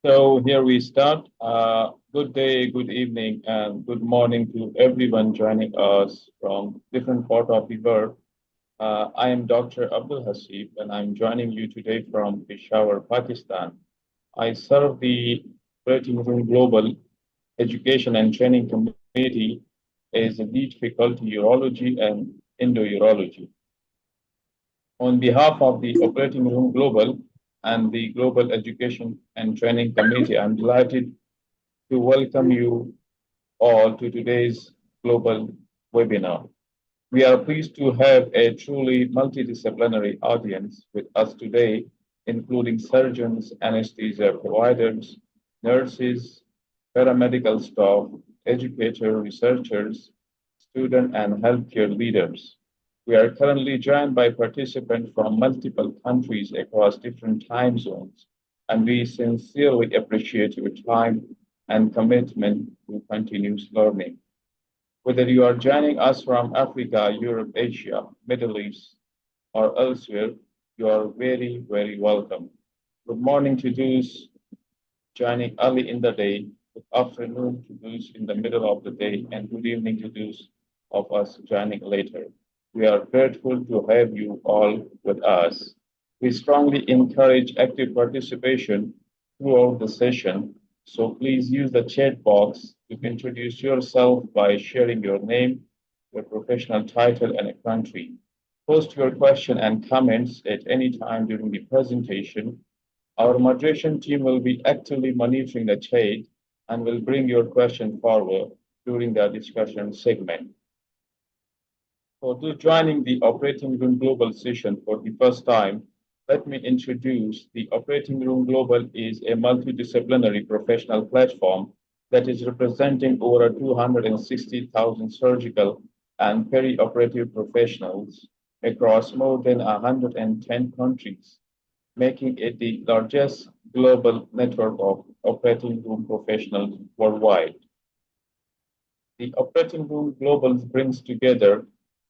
So here we start. Good day, good evening, and good morning to everyone joining us from different part of the world. I am Dr. Abdul Hasib, and I'm joining you today from Peshawar, Pakistan. I serve the Operating Room Global Education and Training Committee as a lead faculty urology and endourology. On behalf of the Operating Room Global and the Global Education and Training Committee, I'm delighted to welcome you all to today's global webinar. We are pleased to have a truly multidisciplinary audience with us today, including surgeons, anesthesia providers, nurses, paramedical staff, educators, researchers, student, and healthcare leaders. We are currently joined by participants from multiple countries across different time zones, and we sincerely appreciate your time and commitment to continuous learning. Whether you are joining us from Africa, Europe, Asia, Middle East, or elsewhere, you are very, very welcome. Good morning to those joining early in the day, good afternoon to those in the middle of the day, and good evening to those of us joining later. We are grateful to have you all with us. We strongly encourage active participation throughout the session, so please use the chat box to introduce yourself by sharing your name, your professional title, and a country. Post your question and comments at any time during the presentation. Our moderation team will be actively monitoring the chat and will bring your question forward during the discussion segment. For those joining the Operating Room Global session for the first time, let me introduce the Operating Room Global is a multidisciplinary professional platform that is representing over 260,000 surgical and perioperative professionals across more than 110 countries, making it the largest global network of operating room professionals worldwide. The Operating Room Global brings together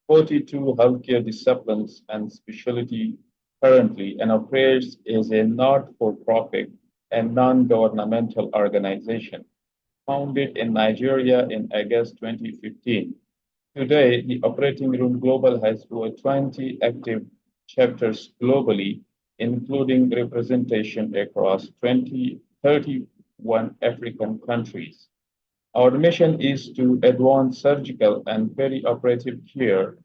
42 healthcare disciplines and specialty currently and operates as a not-for-profit and non-governmental organization founded in Nigeria in August 2015. Today, the Operating Room Global has over 20 active chapters globally, including representation across 31 African countries. Our mission is to advance surgical and perioperative care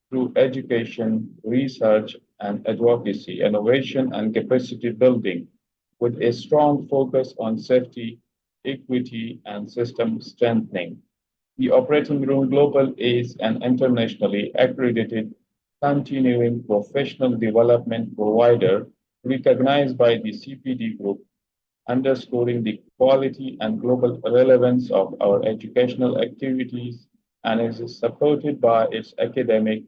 through education, research, and advocacy, innovation, and capacity building, with a strong focus on safety, equity, and system strengthening. The Operating Room Global is an internationally accredited continuing professional development provider recognized by the CPD Group, underscoring the quality and global relevance of our educational activities and is supported by its academic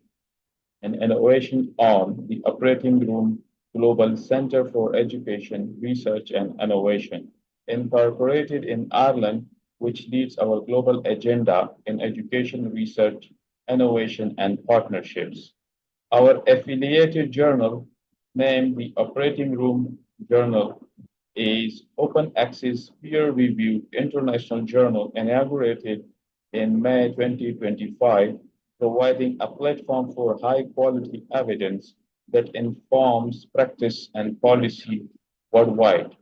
and innovation arm, the Operating Room Global Center for Education, Research and Innovation, incorporated in Ireland, which leads our global agenda in education, research, innovation, and partnerships. Our affiliated journal, named the Operating Room Journal, is open access peer-reviewed international journal inaugurated in May 2025, providing a platform for high-quality evidence that informs practice and policy worldwide.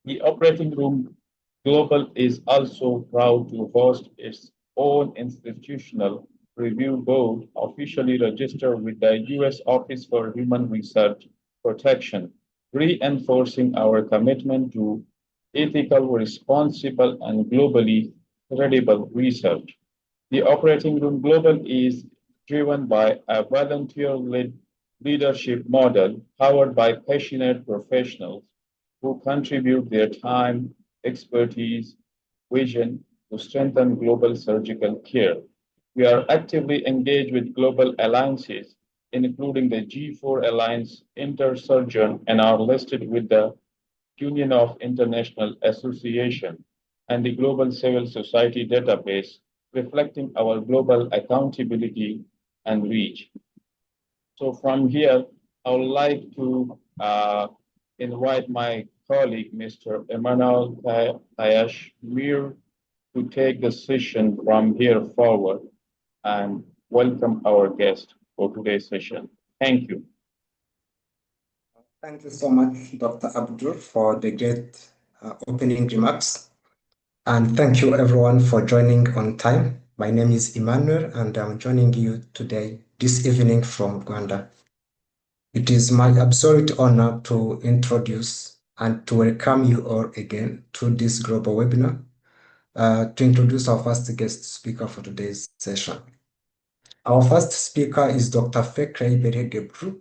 The Operating Room Global is also proud to host its own institutional review board officially registered with the U.S. Office for Human Research Protection, reinforcing our commitment to ethical, responsible, and globally credible research. The Operating Room Global is driven by a volunteer-led leadership model powered by passionate professionals who contribute their time, expertise, vision to strengthen global surgical care. We are actively engaged with global alliances, including the G4 Alliance Intersurgeon, and are listed with the Union of International Association and the Global Civil Society database, reflecting our global accountability and reach. So from here, I would like to invite my colleague, Mr. Emmanuel Tayashmir, to take the session from here forward and welcome our guest for today's session. Thank you. Thank you so much, Dr. Abdul, for the great opening remarks. And thank you, everyone, for joining on time. My name is Emmanuel, and I'm joining you today, this evening from Rwanda. It is my absolute honor to introduce and to welcome you all again to this global webinar to introduce our first guest speaker for today's session. Our first speaker is Dr. Fekrey Gebru,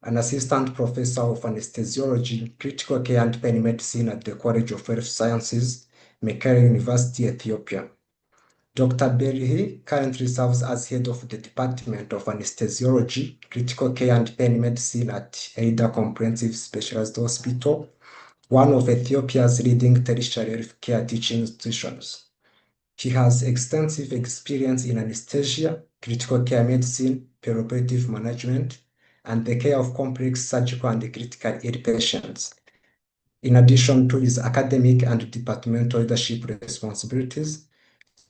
an assistant professor of anesthesiology, critical care and pain medicine at the College of Health Sciences, Mekelle University, Ethiopia. Dr. Berhe currently serves as head of the Department of Anesthesiology, Critical Care and Pain Medicine at Ayder Comprehensive Specialized Hospital, one of Ethiopia's leading tertiary healthcare teaching institutions. He has extensive experience in anesthesia, critical care medicine, perioperative management, and the care of complex surgical and critical ill patients. In addition to his academic and departmental leadership responsibilities,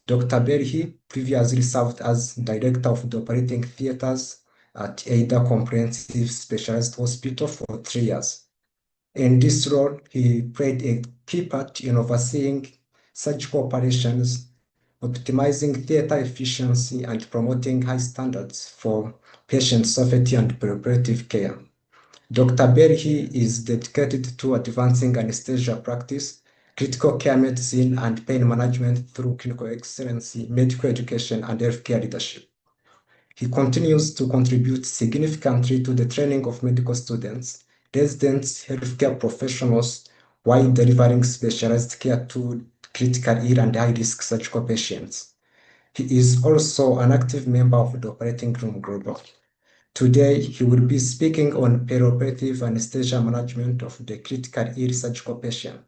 Dr. Berhe previously served as director of the operating theaters at Ayder Comprehensive Specialized Hospital for 3 years. In this role, he played a key part in overseeing surgical operations, optimizing theater efficiency, and promoting high standards for patient safety and perioperative care. Dr. Berhe is dedicated to advancing anesthesia practice, critical care medicine, and pain management through clinical excellence, medical education, and healthcare leadership. He continues to contribute significantly to the training of medical students, residents, healthcare professionals, while delivering specialized care to critical ill and high-risk surgical patients. He is also an active member of the Operating Room Global. Today, he will be speaking on perioperative anesthesia management of the critical ill surgical patient.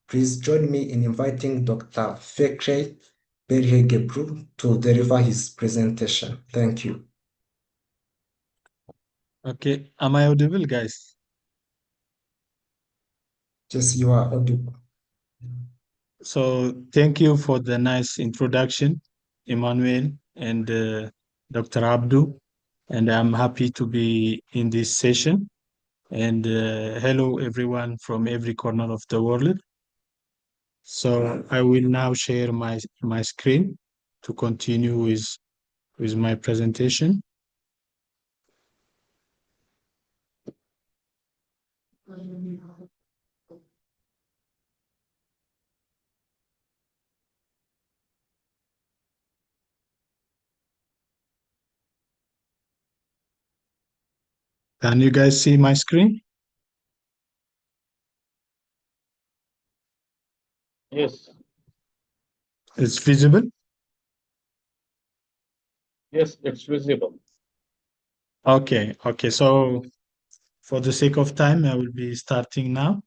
Please join me in inviting Dr. Fekrey Berhe Gebru to deliver his presentation. Thank you. Okay, am I audible, guys? Yes, you are audible. So thank you for the nice introduction, Emmanuel and Dr. Abdu, and I'm happy to be in this session. And hello, everyone from every corner of the world. So I will now share my screen to continue with my presentation. Can you guys see my screen? Yes, It's visible? yes, it's visible. Okay, so for the sake of time, I will be starting now.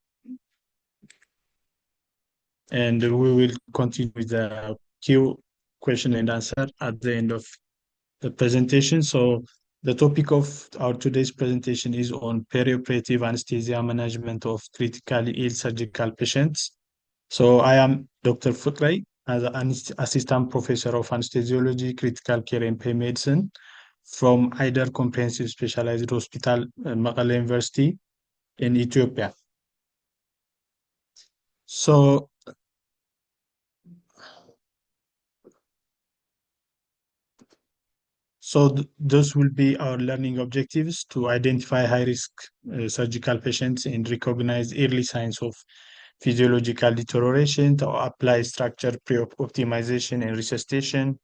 And we will continue with the Q question and answer at the end of the presentation. So the topic of our today's presentation is on perioperative anesthesia management of critically ill surgical patients. So I am Dr. Fekrey, as an assistant professor of anesthesiology, critical care and pain medicine from Ayder Comprehensive Specialized Hospital, Mekelle University in Ethiopia. So those will be our learning objectives: to identify high-risk surgical patients and recognize early signs of physiological deterioration, to apply structure pre-optimization and resuscitation,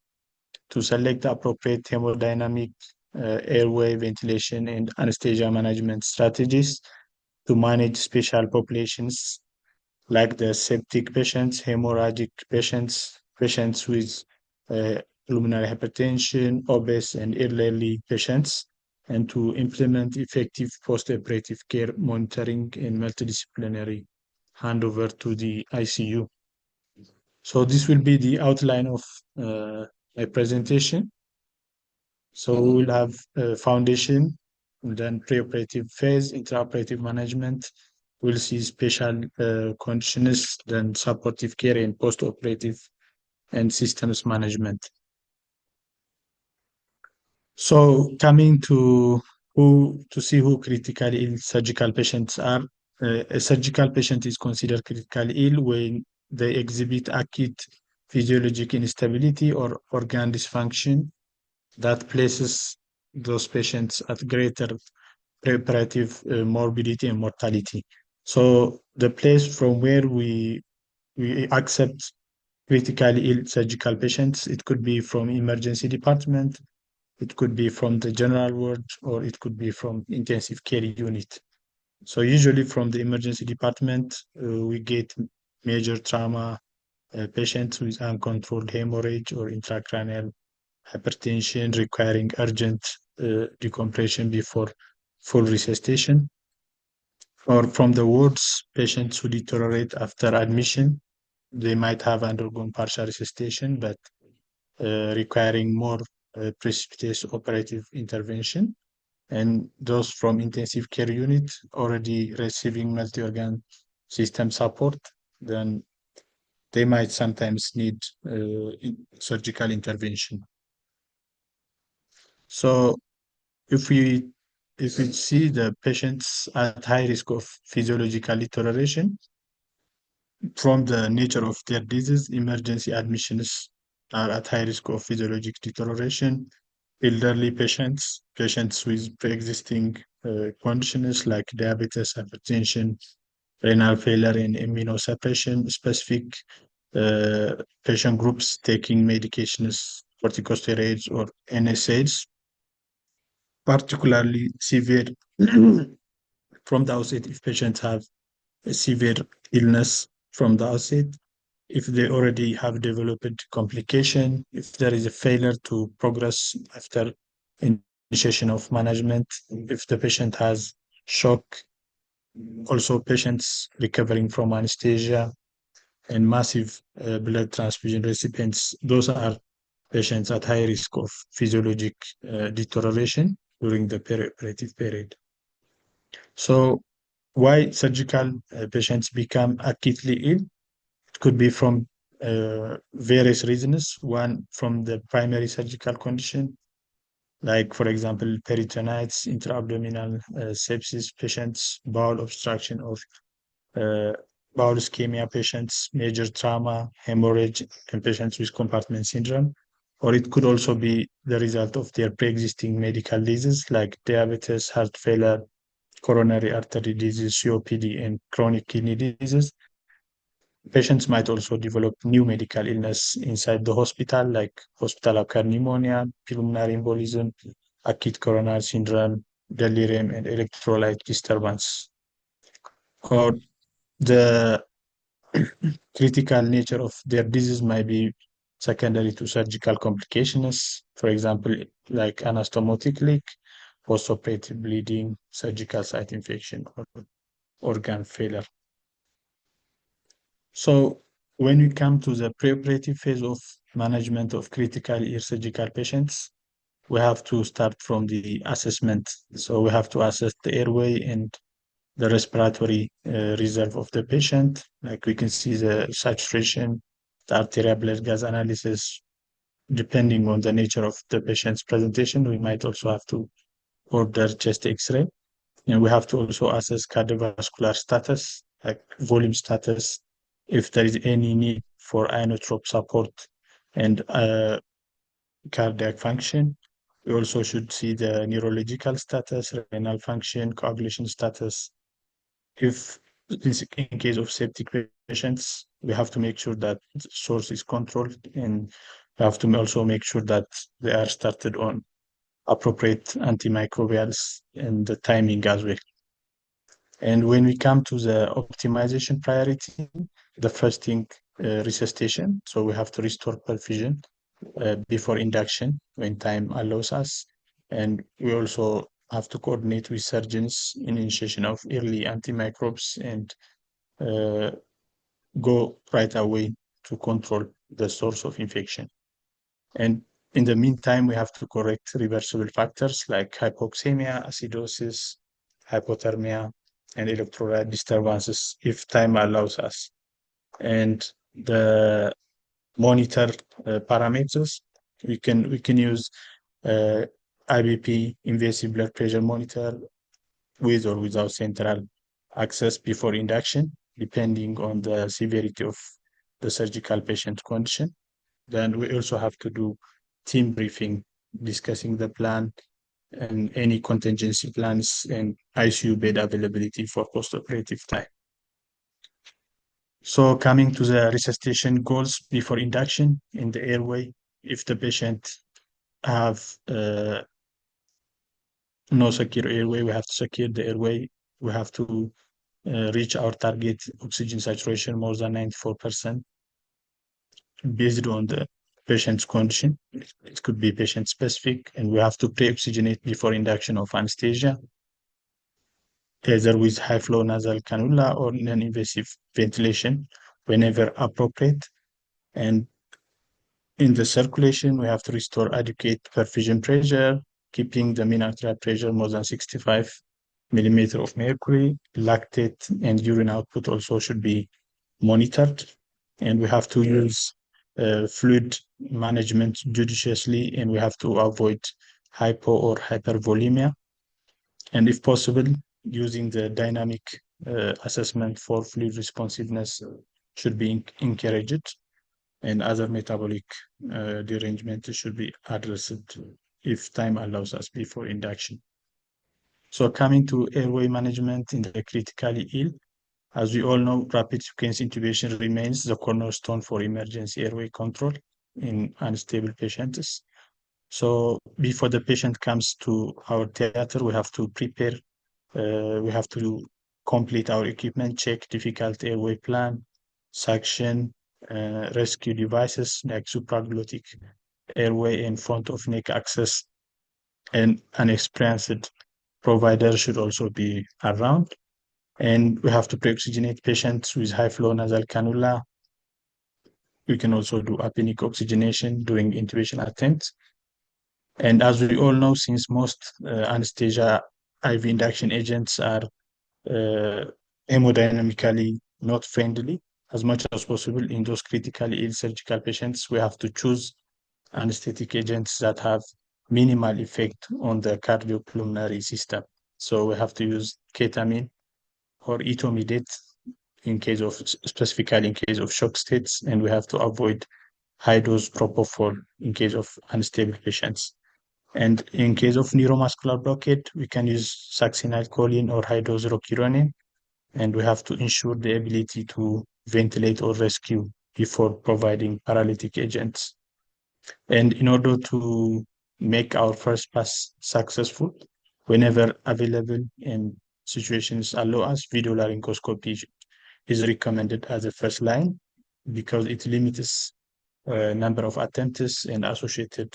to select appropriate hemodynamic, airway ventilation, and anesthesia management strategies, to manage special populations like the septic patients, hemorrhagic patients, patients with pulmonary hypertension, obese, and elderly patients, and to implement effective post-operative care monitoring and multidisciplinary handover to the ICU. So this will be the outline of my presentation. So we will have foundation, and then preoperative phase, intraoperative management, we'll see special conditions, then supportive care and post-operative and systems management. So coming to see who critically ill surgical patients are. A surgical patient is considered critically ill when they exhibit acute physiologic instability or organ dysfunction that places those patients at greater perioperative morbidity and mortality. So the place from where we accept critically ill surgical patients, it could be from emergency department, it could be from the general ward, or it could be from intensive care unit. So usually from the emergency department, we get major trauma patients with uncontrolled hemorrhage or intracranial hypertension requiring urgent decompression before full resuscitation. Or from the wards, patients who deteriorate after admission, they might have undergone partial resuscitation, but requiring more precipitous operative intervention. And those from intensive care unit already receiving multi-organ system support, then they might sometimes need surgical intervention. So if we see the patients at high risk of physiological deterioration, from the nature of their disease, emergency admissions are at high risk of physiologic deterioration. Elderly patients, patients with pre-existing conditions like diabetes, hypertension, renal failure, and immunosuppression, specific patient groups taking medications, corticosteroids or NSAIDs, particularly severe from the outset if patients have a severe illness from the outset, if they already have developed complication, if there is a failure to progress after initiation of management, if the patient has shock, also patients recovering from anesthesia and massive blood transfusion recipients, those are patients at high risk of physiologic deterioration during the perioperative period. So why surgical patients become acutely ill? It could be from various reasons. One, from the primary surgical condition, like, for example, peritonitis, intra-abdominal sepsis patients, bowel obstruction or bowel ischemia patients, major trauma, hemorrhage, and patients with compartment syndrome. Or it could also be the result of their pre-existing medical diseases like diabetes, heart failure, coronary artery disease, COPD, and chronic kidney disease. Patients might also develop new medical illness inside the hospital, like hospital-acquired pneumonia, pulmonary embolism, acute coronary syndrome, delirium, and electrolyte disturbance. Or the critical nature of their disease might be secondary to surgical complications, for example, like anastomotic leak, postoperative bleeding, surgical site infection, or organ failure. So when we come to the preoperative phase of management of critically ill surgical patients, we have to start from the assessment. So we have to assess the airway and the respiratory reserve of the patient. Like we can see the saturation, the arterial blood gas analysis. Depending on the nature of the patient's presentation, we might also have to order chest X-ray. And we have to also assess cardiovascular status, like volume status, if there is any need for inotrope support and cardiac function. We also should see the neurological status, renal function, coagulation status. If in case of septic patients, we have to make sure that the source is controlled, and we have to also make sure that they are started on appropriate antimicrobials and the timing as well. And when we come to the optimization priority, the first thing, resuscitation. So we have to restore perfusion before induction when time allows us. And we also have to coordinate with surgeons in initiation of early antimicrobes and go right away to control the source of infection. And in the meantime, we have to correct reversible factors like hypoxemia, acidosis, hypothermia, and electrolyte disturbances if time allows us. And the monitor parameters, we can use IBP, invasive blood pressure monitor, with or without central access before induction, depending on the severity of the surgical patient condition. Then we also have to do team briefing, discussing the plan and any contingency plans and ICU bed availability for post-operative time. So coming to the resuscitation goals before induction in the airway, if the patient have no secure airway, we have to secure the airway. We have to reach our target oxygen saturation more than 94% based on the patient's condition. It could be patient specific, and we have to pre-oxygenate before induction of anesthesia, either with high flow nasal cannula or non-invasive ventilation whenever appropriate. And in the circulation, we have to restore adequate perfusion pressure, keeping the mean arterial pressure more than 65 millimeter of mercury. Lactate and urine output also should be monitored. And we have to use fluid management judiciously, and we have to avoid hypo or hypervolemia. And if possible, using the dynamic assessment for fluid responsiveness should be encouraged, and other metabolic derangement should be addressed if time allows us before induction. So coming to airway management in the critically ill, as we all know, rapid sequence intubation remains the cornerstone for emergency airway control in unstable patients. So before the patient comes to our theater, we have to prepare, we have to complete our equipment check, difficult airway plan, suction, rescue devices like supraglottic airway and front of neck access, and an experienced provider should also be around. And we have to pre-oxygenate patients with high flow nasal cannula. We can also do apneic oxygenation during intubation attempts. And as we all know, since most anesthesia IV induction agents are hemodynamically not friendly, as much as possible in those critically ill surgical patients, we have to choose anesthetic agents that have minimal effect on the cardiopulmonary system. So we have to use ketamine or etomidate in case of, specifically in case of shock states, and we have to avoid high dose propofol in case of unstable patients. And in case of neuromuscular blockade, we can use succinylcholine or high dose rocuronium, and we have to ensure the ability to ventilate or rescue before providing paralytic agents. And in order to make our first pass successful, whenever available and situations allow us, video laryngoscopy is recommended as a first line because it limits number of attempts and associated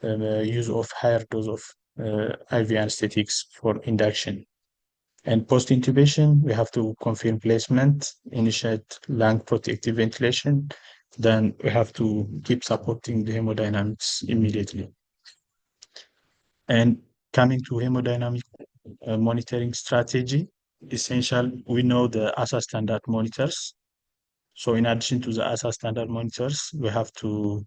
use of higher dose of IV anesthetics for induction. And post-intubation, we have to confirm placement, initiate lung protective ventilation, then we have to keep supporting the hemodynamics immediately. And coming to hemodynamic monitoring strategy, essential, we know the ASA standard monitors. So in addition to the ASA standard monitors, we have to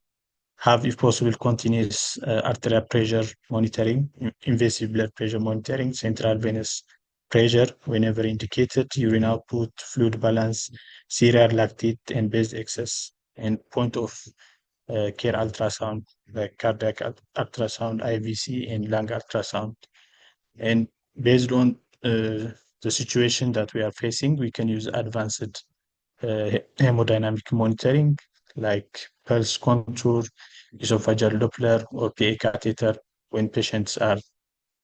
have, if possible, continuous arterial pressure monitoring, invasive blood pressure monitoring, central venous pressure whenever indicated, urine output, fluid balance, serial lactate, and base excess, and point of care ultrasound, like cardiac ultrasound, IVC, and lung ultrasound. And based on the situation that we are facing, we can use advanced hemodynamic monitoring like pulse contour, esophageal Doppler, or PA catheter when patients are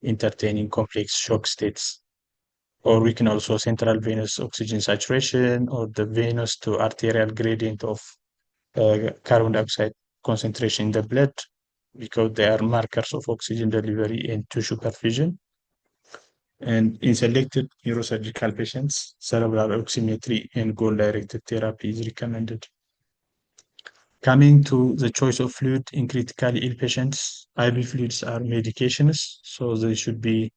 entertaining complex shock states. Or we can also central venous oxygen saturation or the venous to arterial gradient of carbon dioxide concentration in the blood, because they are markers of oxygen delivery and tissue perfusion. And in selected neurosurgical patients, cerebral oximetry and goal-directed therapy is recommended. Coming to the choice of fluid in critically ill patients, IV fluids are medications, so they should be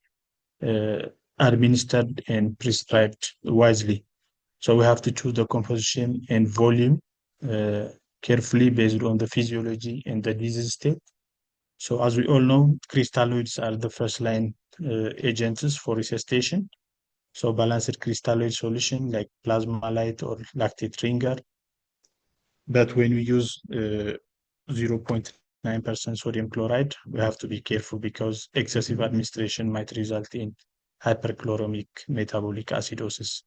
administered and prescribed wisely. So we have to choose the composition and volume carefully based on the physiology and the disease state. So as we all know, crystalloids are the first line agents for resuscitation. So balanced crystalloid solution like plasma light or lactate ringer. But when we use 0.9% sodium chloride, we have to be careful because excessive administration might result in hyperchloremic metabolic acidosis.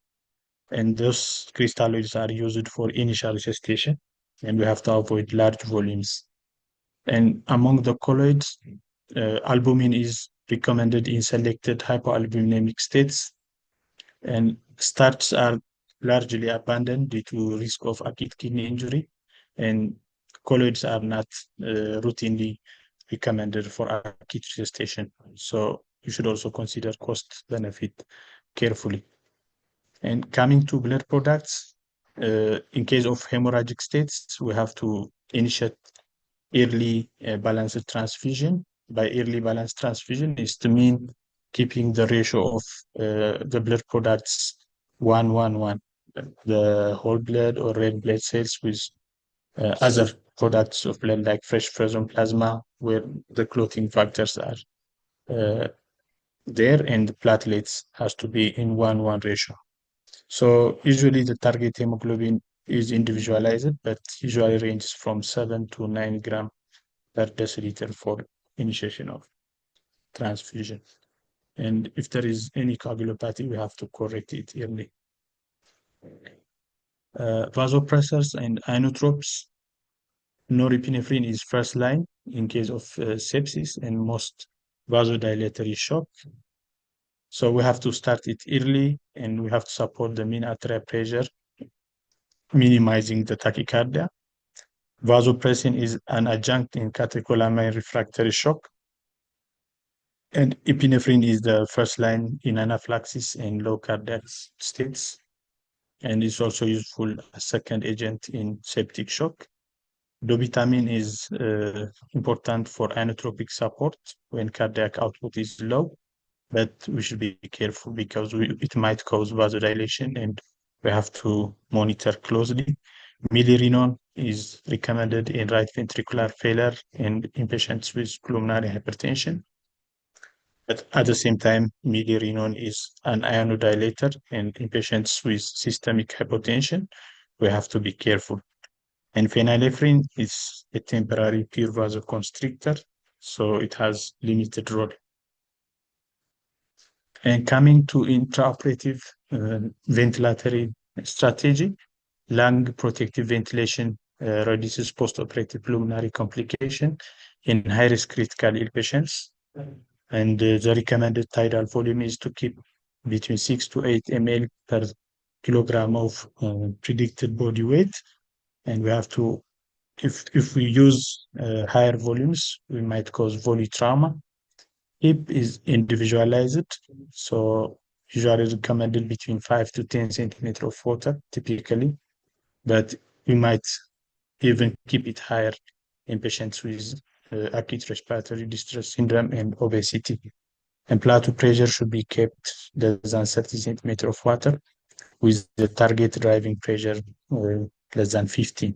And those crystalloids are used for initial resuscitation, and we have to avoid large volumes. And among the colloids, albumin is recommended in selected hypoalbuminemic states, and starches are largely abandoned due to risk of acute kidney injury, and colloids are not routinely recommended for acute resuscitation. So you should also consider cost benefit carefully. And coming to blood products, in case of hemorrhagic states, we have to initiate early balanced transfusion. By early balanced transfusion is to mean keeping the ratio of the blood products 1-1-1, the whole blood or red blood cells with other products of blood like fresh frozen plasma, where the clotting factors are there, and the platelets has to be in 1-1 ratio. So usually the target hemoglobin is individualized, but usually ranges from 7 to 9 gram per deciliter for initiation of transfusion. And if there is any coagulopathy, we have to correct it early. Vasopressors and inotropes. Norepinephrine is first line in case of sepsis and most vasodilatory shock. So we have to start it early, and we have to support the mean arterial pressure, minimizing the tachycardia. Vasopressin is an adjunct in catecholamine refractory shock. And epinephrine is the first line in anaphylaxis and low cardiac states, and is also useful as second agent in septic shock. Dobutamine is important for inotropic support when cardiac output is low, but we should be careful because it might cause vasodilation, and we have to monitor closely. Milrinone is recommended in right ventricular failure and in patients with pulmonary hypertension. But at the same time, milrinone is an ionodilator, and in patients with systemic hypotension, we have to be careful. And phenylephrine is a temporary pure vasoconstrictor, so it has limited role. And coming to intraoperative ventilatory strategy, lung protective ventilation reduces postoperative pulmonary complication in high-risk critical ill patients. And the recommended tidal volume is to keep between 6 to 8 ml per kilogram of predicted body weight. And we have to, if we use higher volumes, we might cause polytrauma. HIP is individualized, so usually recommended between 5 to 10 centimeters of water, typically, but we might even keep it higher in patients with acute respiratory distress syndrome and obesity. And plateau pressure should be kept less than 30 centimeters of water, with the target driving pressure less than 15.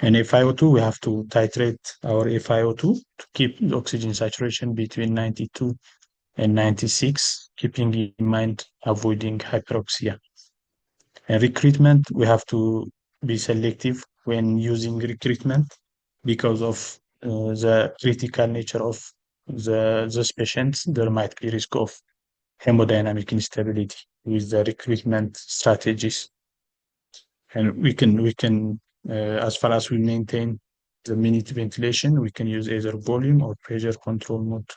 And FiO2, we have to titrate our FiO2 to keep the oxygen saturation between 92 and 96, keeping in mind avoiding hyperoxia. And recruitment, we have to be selective when using recruitment because of the critical nature of those patients. There might be risk of hemodynamic instability with the recruitment strategies. And we can as far as we maintain the minute ventilation, we can use either volume or pressure control mode.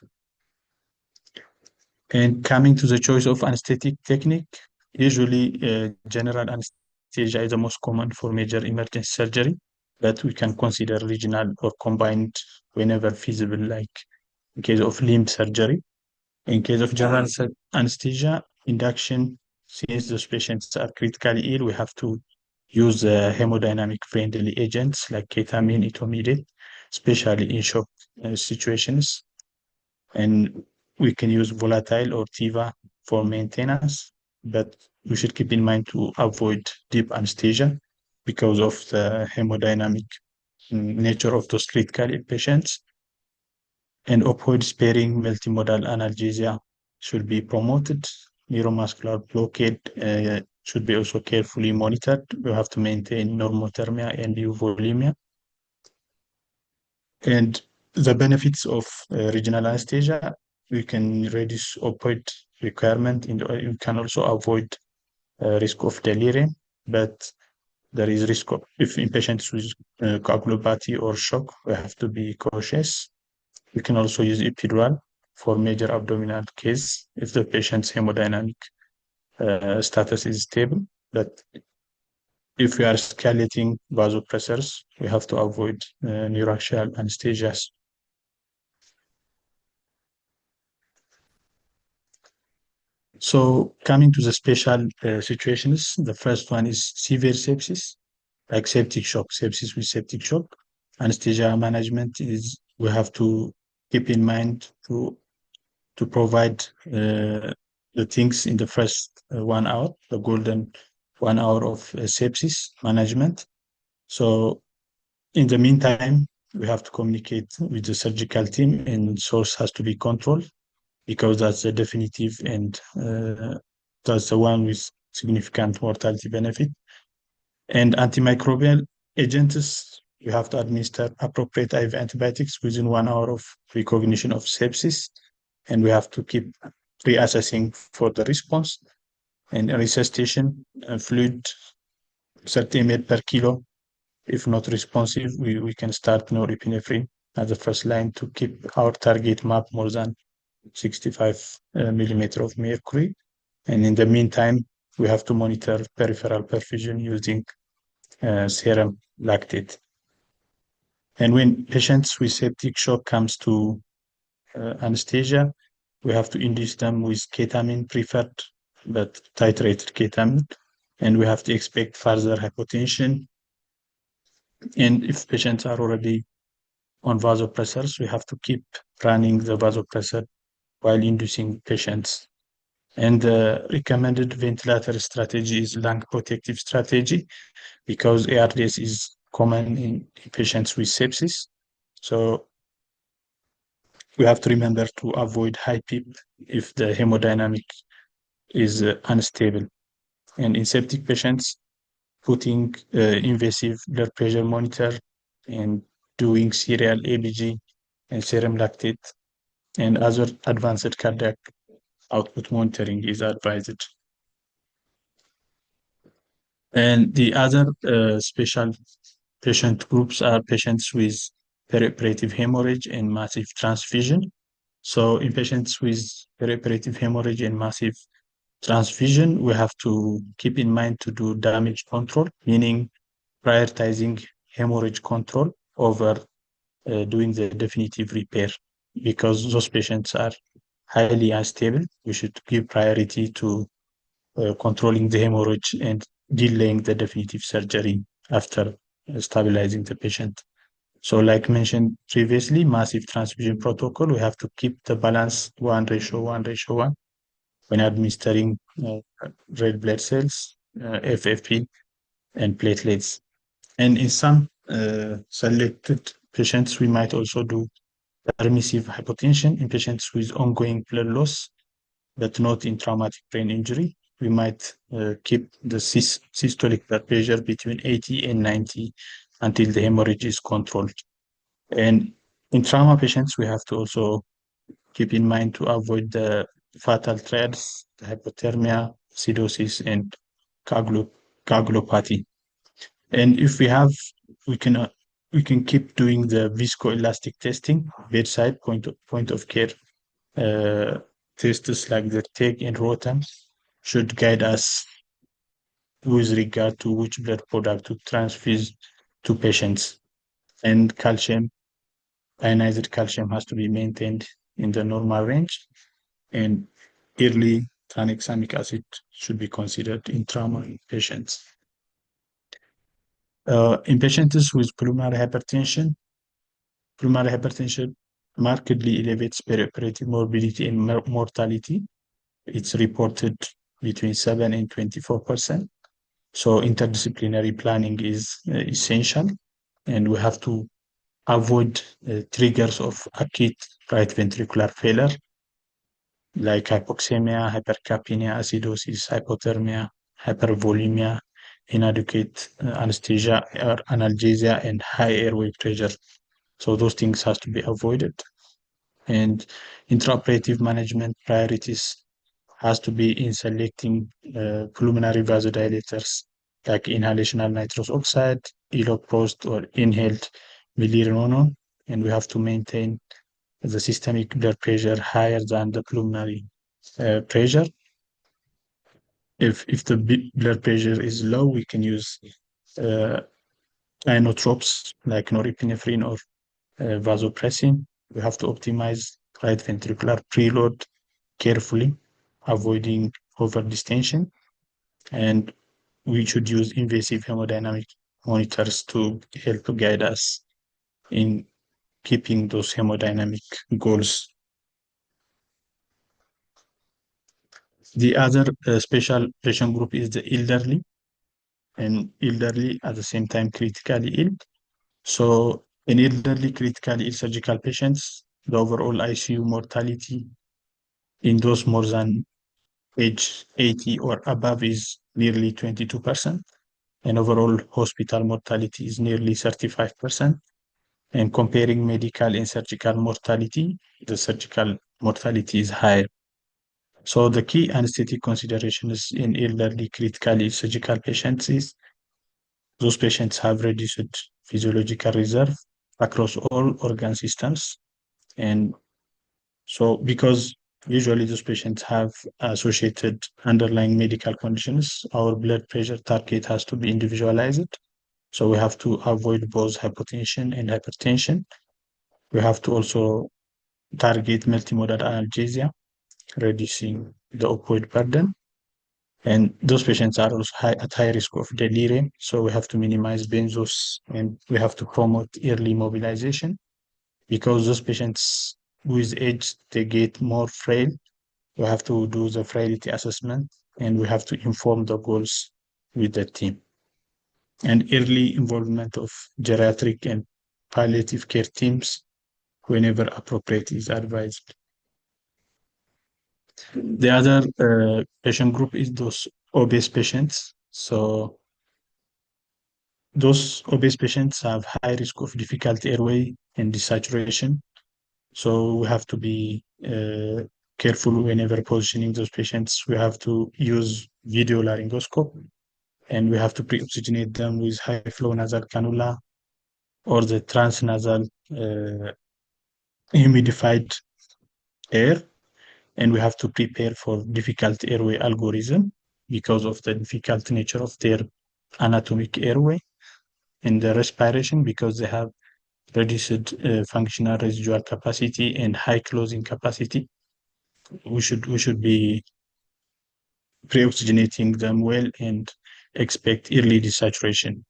And coming to the choice of anesthetic technique, usually general anesthesia is the most common for major emergency surgery, but we can consider regional or combined whenever feasible, like in case of limb surgery. In case of general anesthesia, induction, since those patients are critically ill, we have to use hemodynamic friendly agents like ketamine, etomidate, especially in shock situations. And we can use volatile or TIVA for maintenance, but we should keep in mind to avoid deep anesthesia because of the hemodynamic nature of those critical patients, and opioid sparing multimodal analgesia should be promoted. Neuromuscular blockade should be also carefully monitored. We have to maintain normothermia and euvolemia. And the benefits of regional anesthesia, we can reduce opioid requirement, and you can also avoid risk of delirium, but there is risk of, if in patients with coagulopathy or shock, we have to be cautious. We can also use epidural for major abdominal case if the patient's hemodynamic status is stable. But if we are escalating vasopressors, we have to avoid neuraxial anesthesias. So coming to the special situations, the first one is severe sepsis, like septic shock, sepsis with septic shock. Anesthesia management is, we have to keep in mind to provide the things in the first 1 hour, the golden 1 hour of sepsis management. So in the meantime, we have to communicate with the surgical team, and source has to be controlled because that's the definitive and that's the one with significant mortality benefit. And antimicrobial agents, we have to administer appropriate IV antibiotics within 1 hour of recognition of sepsis, and we have to keep reassessing for the response. And resuscitation fluid 30 ml per kilo. If not responsive, we can start norepinephrine as the first line to keep our target map more than 65 millimeter of mercury. And in the meantime, we have to monitor peripheral perfusion using serum lactate. And when patients with septic shock comes to anesthesia, we have to induce them with ketamine preferred, but titrated ketamine. And we have to expect further hypotension. And if patients are already on vasopressors, we have to keep running the vasopressor while inducing patients. And the recommended ventilator strategy is lung protective strategy because ARDS is common in patients with sepsis. So we have to remember to avoid high PEEP if the hemodynamic is unstable. And in septic patients, putting invasive blood pressure monitor and doing serial ABG and serum lactate and other advanced cardiac output monitoring is advised. And the other special patient groups are patients with perioperative hemorrhage and massive transfusion. So in patients with perioperative hemorrhage and massive transfusion, we have to keep in mind to do damage control, meaning prioritizing hemorrhage control over doing the definitive repair, because those patients are highly unstable. We should give priority to controlling the hemorrhage and delaying the definitive surgery after stabilizing the patient. So like mentioned previously, massive transfusion protocol, we have to keep the balance 1:1:1 when administering red blood cells, FFP, and platelets. And in some selected patients, we might also do permissive hypotension in patients with ongoing blood loss, but not in traumatic brain injury. We might keep the systolic blood pressure between 80 and 90 until the hemorrhage is controlled. And in trauma patients, we have to also keep in mind to avoid the fatal triads, the hypothermia, acidosis, and coagulopathy. And if we have, we can keep doing the viscoelastic testing, bedside point of care tests like the TEG and ROTAM should guide us with regard to which blood product to transfuse to patients. And calcium, ionized calcium has to be maintained in the normal range, and early tranexamic acid should be considered in trauma patients. In patients with pulmonary hypertension markedly elevates perioperative morbidity and mortality. it's reported between 7 and 24%. So interdisciplinary planning is essential, and we have to avoid triggers of acute right ventricular failure like hypoxemia, hypercapnia, acidosis, hypothermia, hypervolemia, inadequate anesthesia or analgesia, and high airway pressure. So those things has to be avoided. And intraoperative management priorities has to be in selecting pulmonary vasodilators like inhalational nitrous oxide, iloprost, or inhaled milrinone. And we have to maintain the systemic blood pressure higher than the pulmonary pressure. If the blood pressure is low, we can use uh, inotropes like norepinephrine or vasopressin. We have to optimize right ventricular preload carefully, avoiding overdistension, and we should use invasive hemodynamic monitors to help guide us in keeping those hemodynamic goals. The other special patient group is the elderly, and elderly at the same time critically ill. So in elderly critically ill surgical patients, the overall ICU mortality in those more than age 80 or above is nearly 22%, and overall hospital mortality is nearly 35%. And comparing medical and surgical mortality, the surgical mortality is higher. So the key anesthetic considerations in elderly critically ill surgical patients is those patients have reduced physiological reserve across all organ systems. And so because usually those patients have associated underlying medical conditions, our blood pressure target has to be individualized. So we have to avoid both hypotension and hypertension. We have to also target multimodal analgesia, reducing the opioid burden. And those patients are also at high risk of delirium. So we have to minimize benzos, and we have to promote early mobilization because those patients with age, they get more frail. We have to do the frailty assessment, and we have to inform the goals with the team. And early involvement of geriatric and palliative care teams whenever appropriate is advised. The other patient group is those obese patients. So those obese patients have high risk of difficult airway and desaturation. So we have to be careful whenever positioning those patients. We have to use video laryngoscope, and we have to pre-oxygenate them with high flow nasal cannula or the transnasal humidified air. And we have to prepare for difficult airway algorithm because of the difficult nature of their anatomic airway, and the respiration because they have reduced functional residual capacity and high closing capacity. We should be pre-oxygenating them well and expect early desaturation.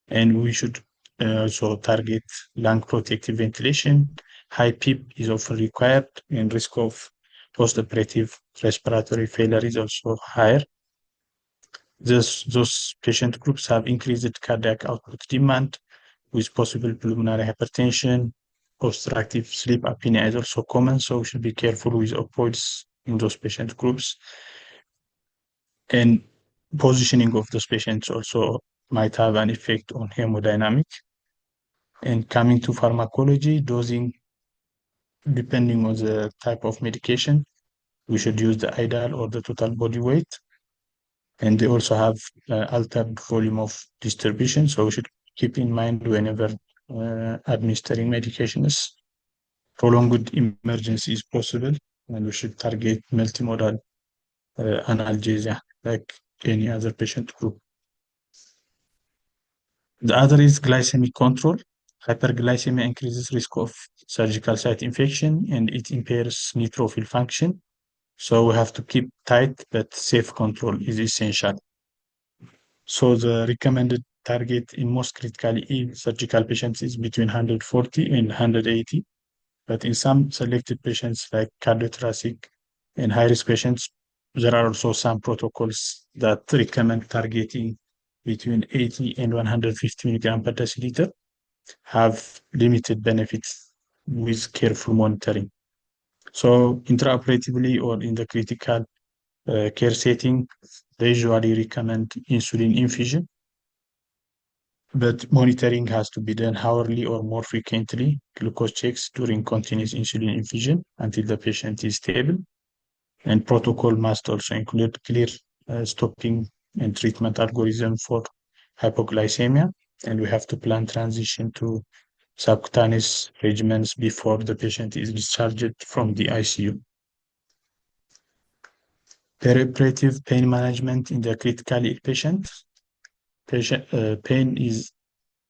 And we should also target lung protective ventilation. High PEEP is often required, and risk of postoperative respiratory failure is also higher. Those patient groups have increased cardiac output demand with possible pulmonary hypertension. Obstructive sleep apnea is also common, so we should be careful with opioids in those patient groups. And positioning of those patients also might have an effect on hemodynamic. And coming to pharmacology, dosing, depending on the type of medication, we should use the Ayder or the total body weight. And they also have altered volume of distribution, so we should keep in mind whenever administering medications. Prolonged emergency is possible, and we should target multimodal analgesia like any other patient group. The other is glycemic control. Hyperglycemia increases risk of surgical site infection, and it impairs neutrophil function. So we have to keep tight, but safe control is essential. So the recommended target in most critically ill surgical patients is between 140 and 180. But in some selected patients like cardiothoracic and high-risk patients, there are also some protocols that recommend targeting between 80 and 150 milligram per deciliter, have limited benefits with careful monitoring. So intraoperatively or in the critical care setting, they usually recommend insulin infusion, but monitoring has to be done hourly or more frequently, glucose checks during continuous insulin infusion until the patient is stable. And protocol must also include clear stopping and treatment algorithm for hypoglycemia. And we have to plan transition to subcutaneous regimens before the patient is discharged from the ICU. Perioperative pain management in the critically ill patient. Pain is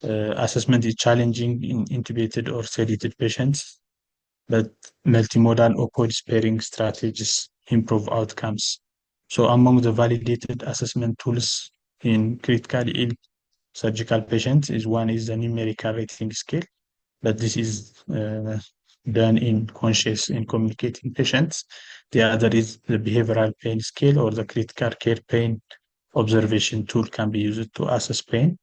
assessment is challenging in intubated or sedated patients, but multimodal opioid sparing strategies improve outcomes. So among the validated assessment tools in critically ill surgical patients is one is the numerical rating scale, but this is done in conscious and communicating patients. The other is the behavioral pain scale, or the critical care pain observation tool can be used to assess pain.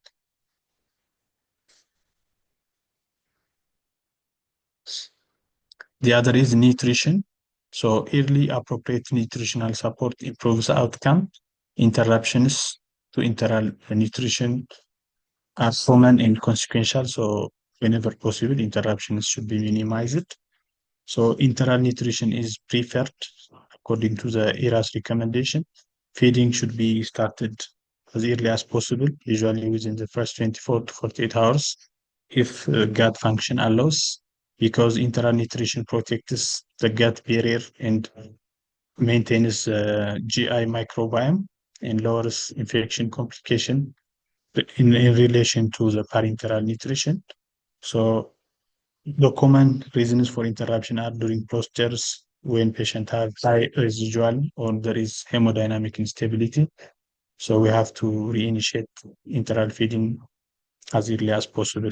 The other is nutrition. So early appropriate nutritional support improves outcome. Interruptions to enteral nutrition are common and consequential. So whenever possible, interruptions should be minimized. So enteral nutrition is preferred according to the ERA's recommendation. Feeding should be started as early as possible, usually within the first 24 to 48 hours, if gut function allows, because enteral nutrition protects the gut barrier and maintains GI microbiome and lowers infection complication in relation to the parenteral nutrition. So the common reasons for interruption are during procedures, when patients have high residual or there is hemodynamic instability. So we have to reinitiate enteral feeding as early as possible.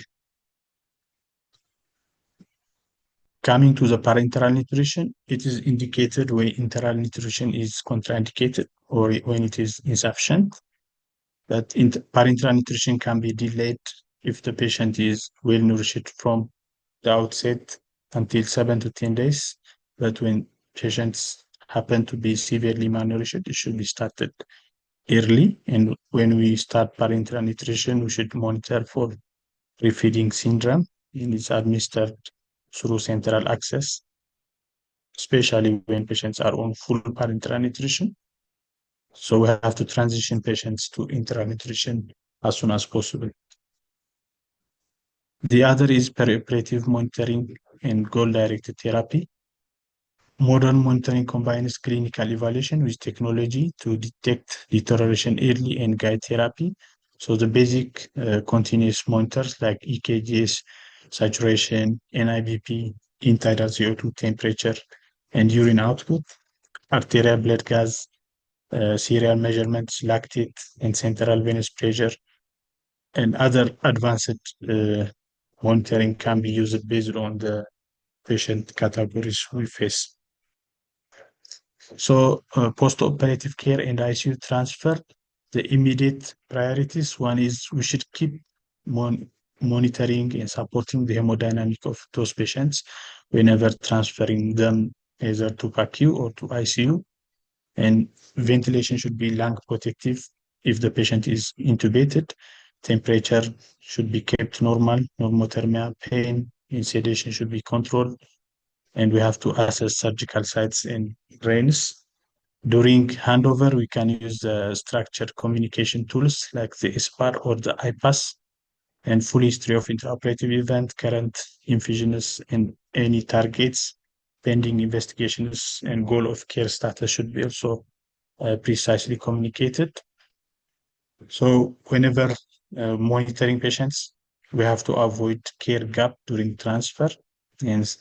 Coming to the parenteral nutrition, it is indicated when enteral nutrition is contraindicated or when it is insufficient. But parenteral nutrition can be delayed if the patient is well nourished from the outset until 7 to 10 days. But when patients happen to be severely malnourished, it should be started early. And when we start parenteral nutrition, we should monitor for refeeding syndrome, and it's administered through central access, especially when patients are on full parenteral nutrition. So we have to transition patients to enteral nutrition as soon as possible. The other is perioperative monitoring and goal-directed therapy. Modern monitoring combines clinical evaluation with technology to detect deterioration early and guide therapy. So the basic continuous monitors like EKGs, saturation, NIBP, end-tidal CO2 temperature, and urine output, arterial blood gas, serial measurements, lactate, and central venous pressure, and other advanced monitoring can be used based on the patient categories we face. So post-operative care and ICU transfer, the immediate priorities, one is we should keep monitoring and supporting the hemodynamic of those patients whenever transferring them either to PACU or to ICU. And ventilation should be lung protective if the patient is intubated. Temperature should be kept normal, normothermia, pain in sedation should be controlled, and we have to assess surgical sites and drains. During handover, we can use structured communication tools like the SPAR or the IPAS, and full history of intraoperative event, current infusions, and any targets, pending investigations, and goal of care status should be also precisely communicated. So whenever monitoring patients, we have to avoid care gap during transfer, and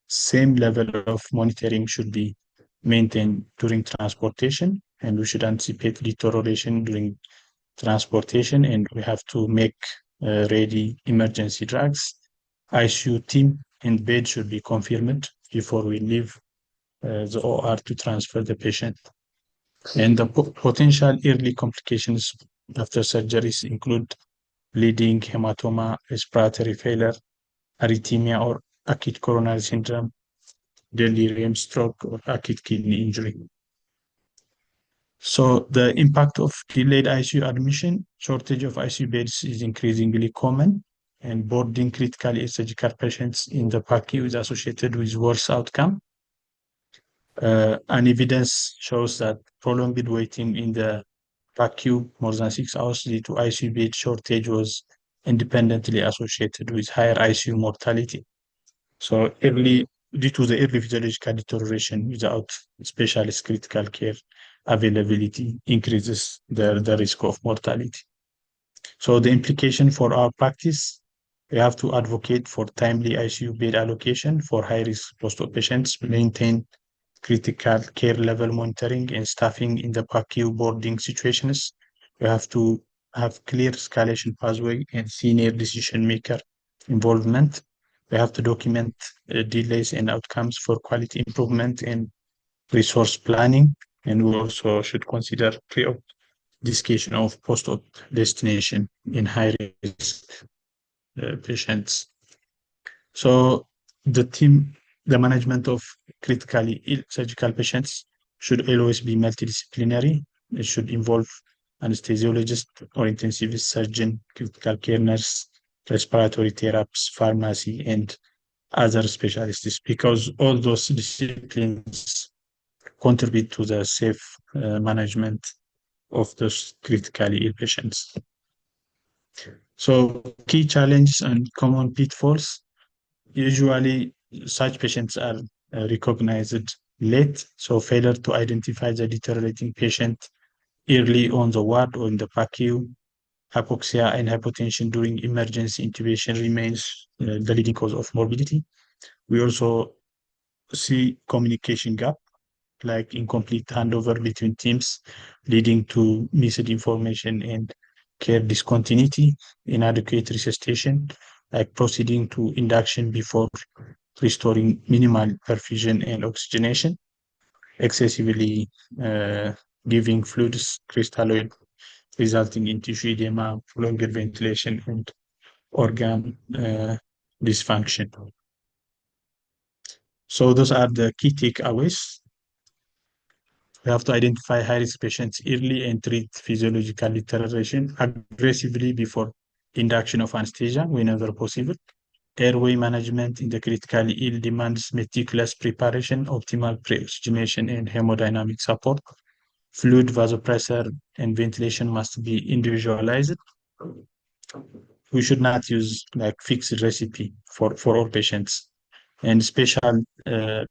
same level of monitoring should be maintained during transportation, and we should anticipate deterioration during transportation, and we have to make ready emergency drugs. ICU team and bed should be confirmed before we leave the OR to transfer the patient. And the potential early complications after surgeries include bleeding, hematoma, respiratory failure, arrhythmia or acute coronary syndrome, delirium, stroke, or acute kidney injury. So the impact of delayed ICU admission, shortage of ICU beds is increasingly common, and boarding critically ill surgical patients in the PACU is associated with worse outcome. And evidence shows that prolonged waiting in the PACU more than 6 hours due to ICU bed shortage was independently associated with higher ICU mortality. So due to the early physiological deterioration without specialist critical care availability increases the risk of mortality. So the implication for our practice, we have to advocate for timely ICU bed allocation for high-risk post-op patients, maintain critical care level monitoring and staffing in the PACU boarding situations. We have to have clear escalation pathway and senior decision maker involvement. We have to document delays and outcomes for quality improvement and resource planning. And we also should consider pre-op discussion of post-op destination in high-risk patients. So the management of critically ill surgical patients should always be multidisciplinary. It should involve anesthesiologist or intensivist surgeon, critical care nurse, respiratory therapists, pharmacy, and other specialists, because all those disciplines contribute to the safe management of those critically ill patients. So key challenges and common pitfalls. Usually, such patients are recognized late, so failure to identify the deteriorating patient early on the ward or in the PACU, hypoxia and hypotension during emergency intubation remains the leading cause of morbidity. We also see communication gap, like incomplete handover between teams, leading to misinformation and care discontinuity, inadequate resuscitation, like proceeding to induction before restoring minimal perfusion and oxygenation, excessively giving fluids crystalloid, resulting in tissue edema, prolonged ventilation, and organ dysfunction. So those are the key takeaways. We have to identify high-risk patients early and treat physiological deterioration aggressively before induction of anesthesia whenever possible. Airway management in the critically ill demands meticulous preparation, optimal pre-oxygenation, and hemodynamic support. Fluid vasopressor and ventilation must be individualized. We should not use like fixed recipe for all patients. And special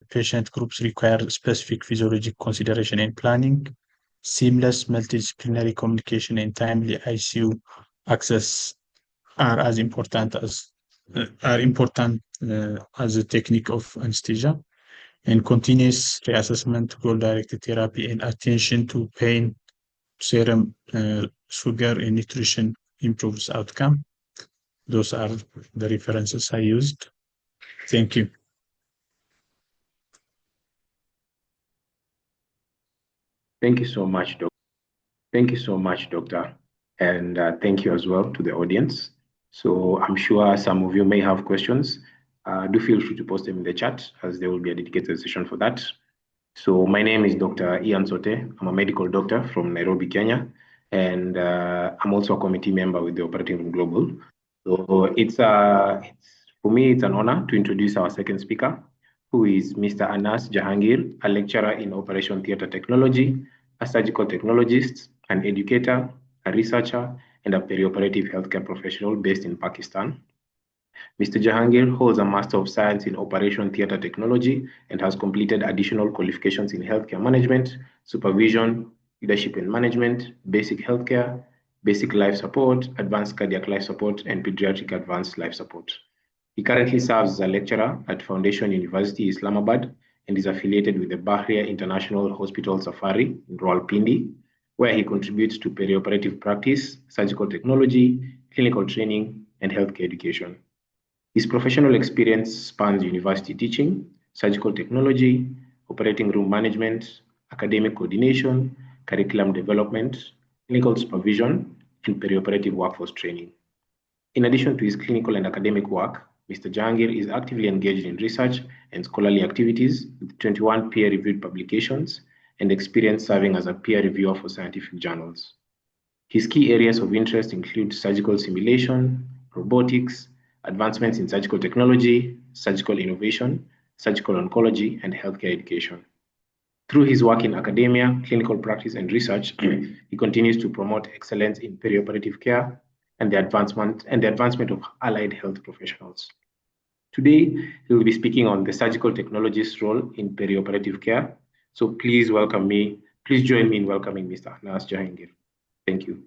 patient groups require specific physiologic consideration and planning. Seamless multidisciplinary communication and timely ICU access are as important as a technique of anesthesia. And continuous reassessment, goal-directed therapy, and attention to pain, serum, sugar, and nutrition improves outcome. Those are the references I used. Thank you. Thank you so much, Doctor. Thank you so much, Doctor. And thank you as well to the audience. So I'm sure some of you may have questions. Do feel free to post them in the chat, as there will be a dedicated session for that. So my name is Dr. Ian Sote. I'm a medical doctor from Nairobi, Kenya. And I'm also a committee member with the Operating Room Global. So for me, it's an honor to introduce our second speaker, who is Mr. Anas Jahangir, a lecturer in Operation Theatre Technology, a surgical technologist, an educator, a researcher, and a perioperative healthcare professional based in Pakistan. Mr. Jahangir holds a Master of Science in Operation Theatre Technology and has completed additional qualifications in healthcare management, supervision, leadership and management, basic healthcare, basic life support, advanced cardiac life support, and pediatric advanced life support. He currently serves as a lecturer at Foundation University, Islamabad, and is affiliated with the Berhe International Hospital Safari in Rawalpindi, where he contributes to perioperative practice, surgical technology, clinical training, and healthcare education. His professional experience spans university teaching, surgical technology, operating room management, academic coordination, curriculum development, clinical supervision, and perioperative workforce training. In addition to his clinical and academic work, Mr. Jahangir is actively engaged in research and scholarly activities with 21 peer-reviewed publications and experience serving as a peer reviewer for scientific journals. His key areas of interest include surgical simulation, robotics, advancements in surgical technology, surgical innovation, surgical oncology, and healthcare education. Through his work in academia, clinical practice, and research, he continues to promote excellence in perioperative care and the advancement of allied health professionals. Today, he will be speaking on the surgical technologist's role in perioperative care. So please join me in welcoming Mr. Jahangir. Thank you.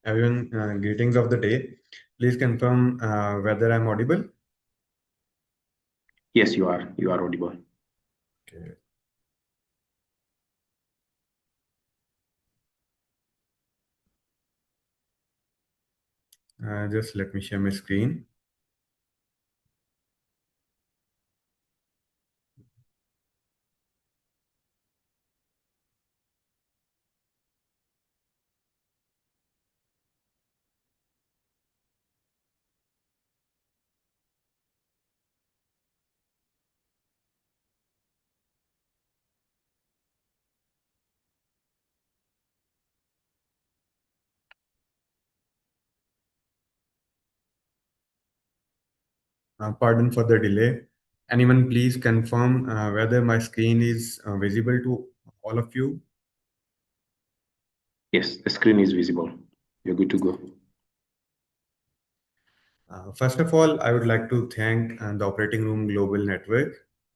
Everyone, greetings of the day. Please confirm whether I'm audible. Yes, you are. You are audible. Okay. Just let me share my screen. Pardon for the delay. Anyone please confirm whether my screen is visible to all of you? Yes, the screen is visible. You're good to go. First of all, I would like to thank the Operating Room Global Network,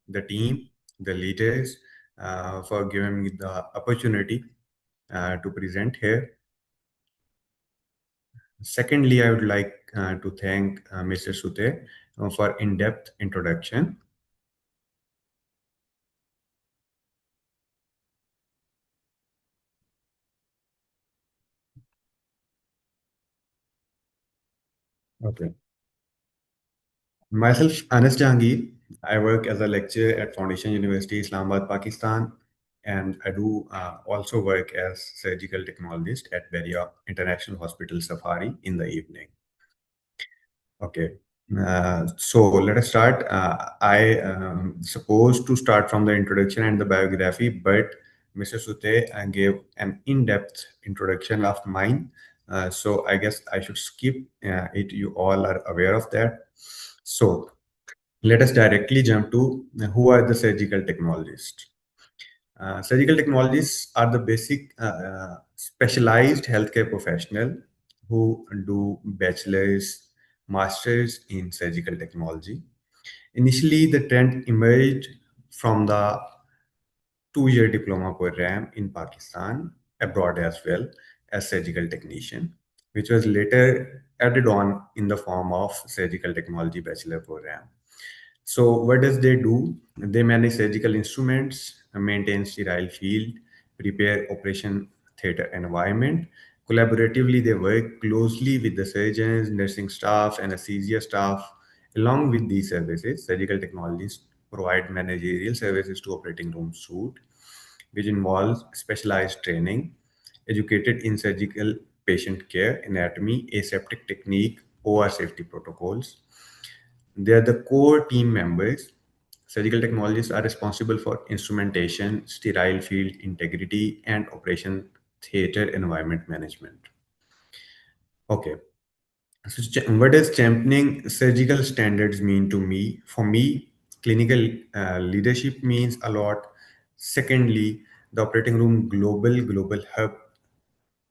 the team, the leaders for giving me the opportunity to present here. Secondly, I would like to thank Mr. Sute for in-depth introduction. Okay. Myself, Anas Jahangir. I work as a lecturer at Foundation University, Islamabad, Pakistan, and I do also work as surgical technologist at Berhe International Hospital Safari in the evening. Okay. So let us start. I am supposed to start from the introduction and the biography, but Mr. Sute gave an in-depth introduction of mine. So I guess I should skip it. You all are aware of that. So let us directly jump to who are the surgical technologists. Surgical technologists are the basic specialized healthcare professional who do bachelor's, master's in surgical technology. Initially, the trend emerged from the two-year diploma program in Pakistan, abroad as well, as surgical technician, which was later added on in the form of surgical technology bachelor program. So what does they do? They manage surgical instruments, maintain sterile field, prepare operation theater environment. Collaboratively, they work closely with the surgeons, nursing staff, anesthesia staff. Along with these services, surgical technologists provide managerial services to operating room suite, which involves specialized training, educated in surgical patient care, anatomy, aseptic technique, OR safety protocols. They are the core team members. Surgical technologists are responsible for instrumentation, sterile field integrity, and operation theater environment management. Okay. So what does championing surgical standards mean to me? For me, clinical leadership means a lot. Secondly, the operating room global hub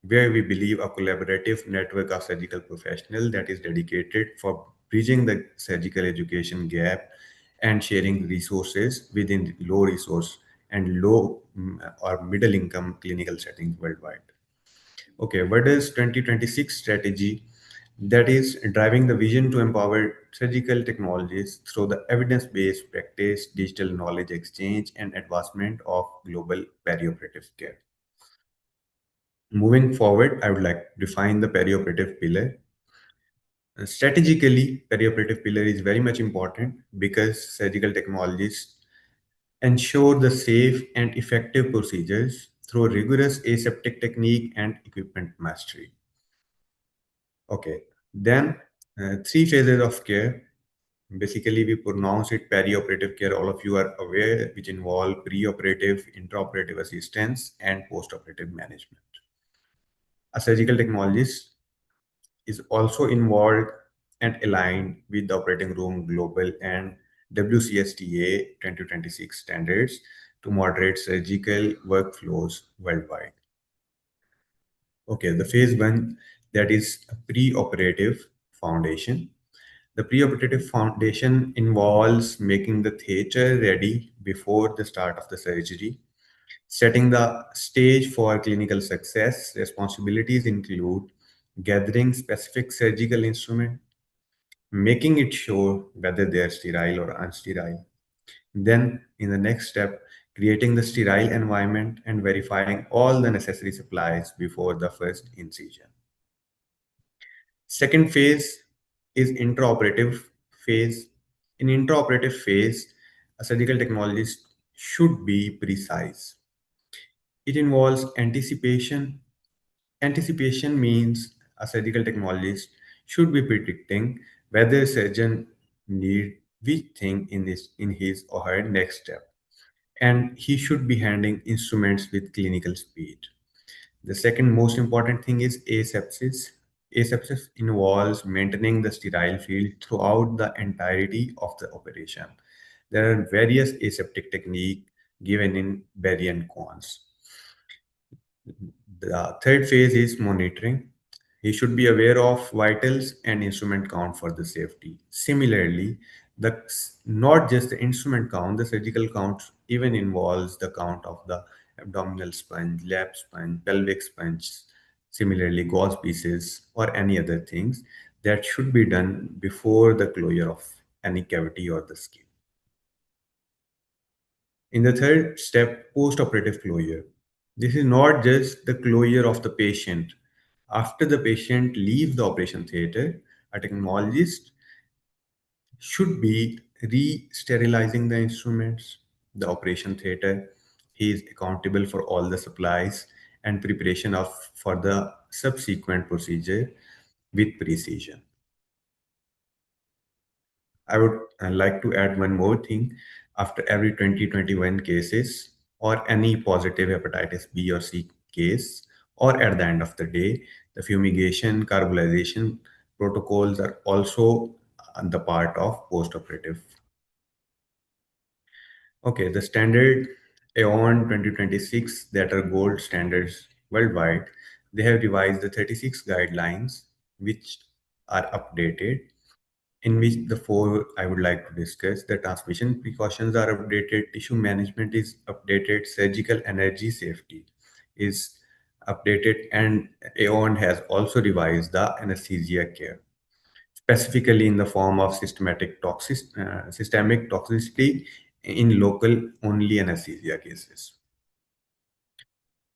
where we believe a collaborative network of surgical professionals that is dedicated for bridging the surgical education gap and sharing resources within low resource and low or middle income clinical settings worldwide. Okay, what is 2026 strategy? That is driving the vision to empower surgical technologies through the evidence-based practice, digital knowledge exchange, and advancement of global perioperative care. Moving forward, I would like to define the perioperative pillar. Strategically, perioperative pillar is very much important because surgical technologists ensure the safe and effective procedures through rigorous aseptic technique and equipment mastery. Okay, then three phases of care. Basically, we pronounce it perioperative care. All of you are aware, which involve preoperative, intraoperative assistance, and postoperative management. A surgical technologist is also involved and aligned with the operating room global and WCSTA 2026 standards to moderate surgical workflows worldwide. Okay, the phase one, that is preoperative foundation. The preoperative foundation involves making the theater ready before the start of the surgery, setting the stage for clinical success. Responsibilities include gathering specific surgical instrument, making it sure whether they are sterile or unsterile. Then, in the next step, creating the sterile environment and verifying all the necessary supplies before the first incision. Second phase is intraoperative phase. In intraoperative phase, a surgical technologist should be precise. It involves anticipation. Anticipation means a surgical technologist should be predicting whether a surgeon need which thing in his or her next step, and he should be handling instruments with clinical speed. The second most important thing is asepsis. Asepsis involves maintaining the sterile field throughout the entirety of the operation. There are various aseptic techniques given in Berhe and cones. The third phase is monitoring. He should be aware of vitals and instrument count for the safety. Similarly, the not just the instrument count, the surgical count even involves the count of the abdominal sponge, lap sponge, pelvic sponge, similarly gauze pieces or any other things that should be done before the closure of any cavity or the skin. In the third step, post-operative closure. This is not just the closure of the patient. After the patient leaves the operation theater, a technologist should be re-sterilizing the instruments, the operation theater. He is accountable for all the supplies and preparation of for the subsequent procedure with precision. I would like to add one more thing. After every 2021 cases or any positive hepatitis B or C case, or at the end of the day, the fumigation, carbolization protocols are also the part of post-operative. Okay, the standard AON 2026 that are gold standards worldwide, they have revised the 36 guidelines which are updated, in which the four I would like to discuss. The transmission precautions are updated, tissue management is updated, surgical energy safety is updated, and AON has also revised the anesthesia care, specifically in the form of systemic toxicity in local only anesthesia cases.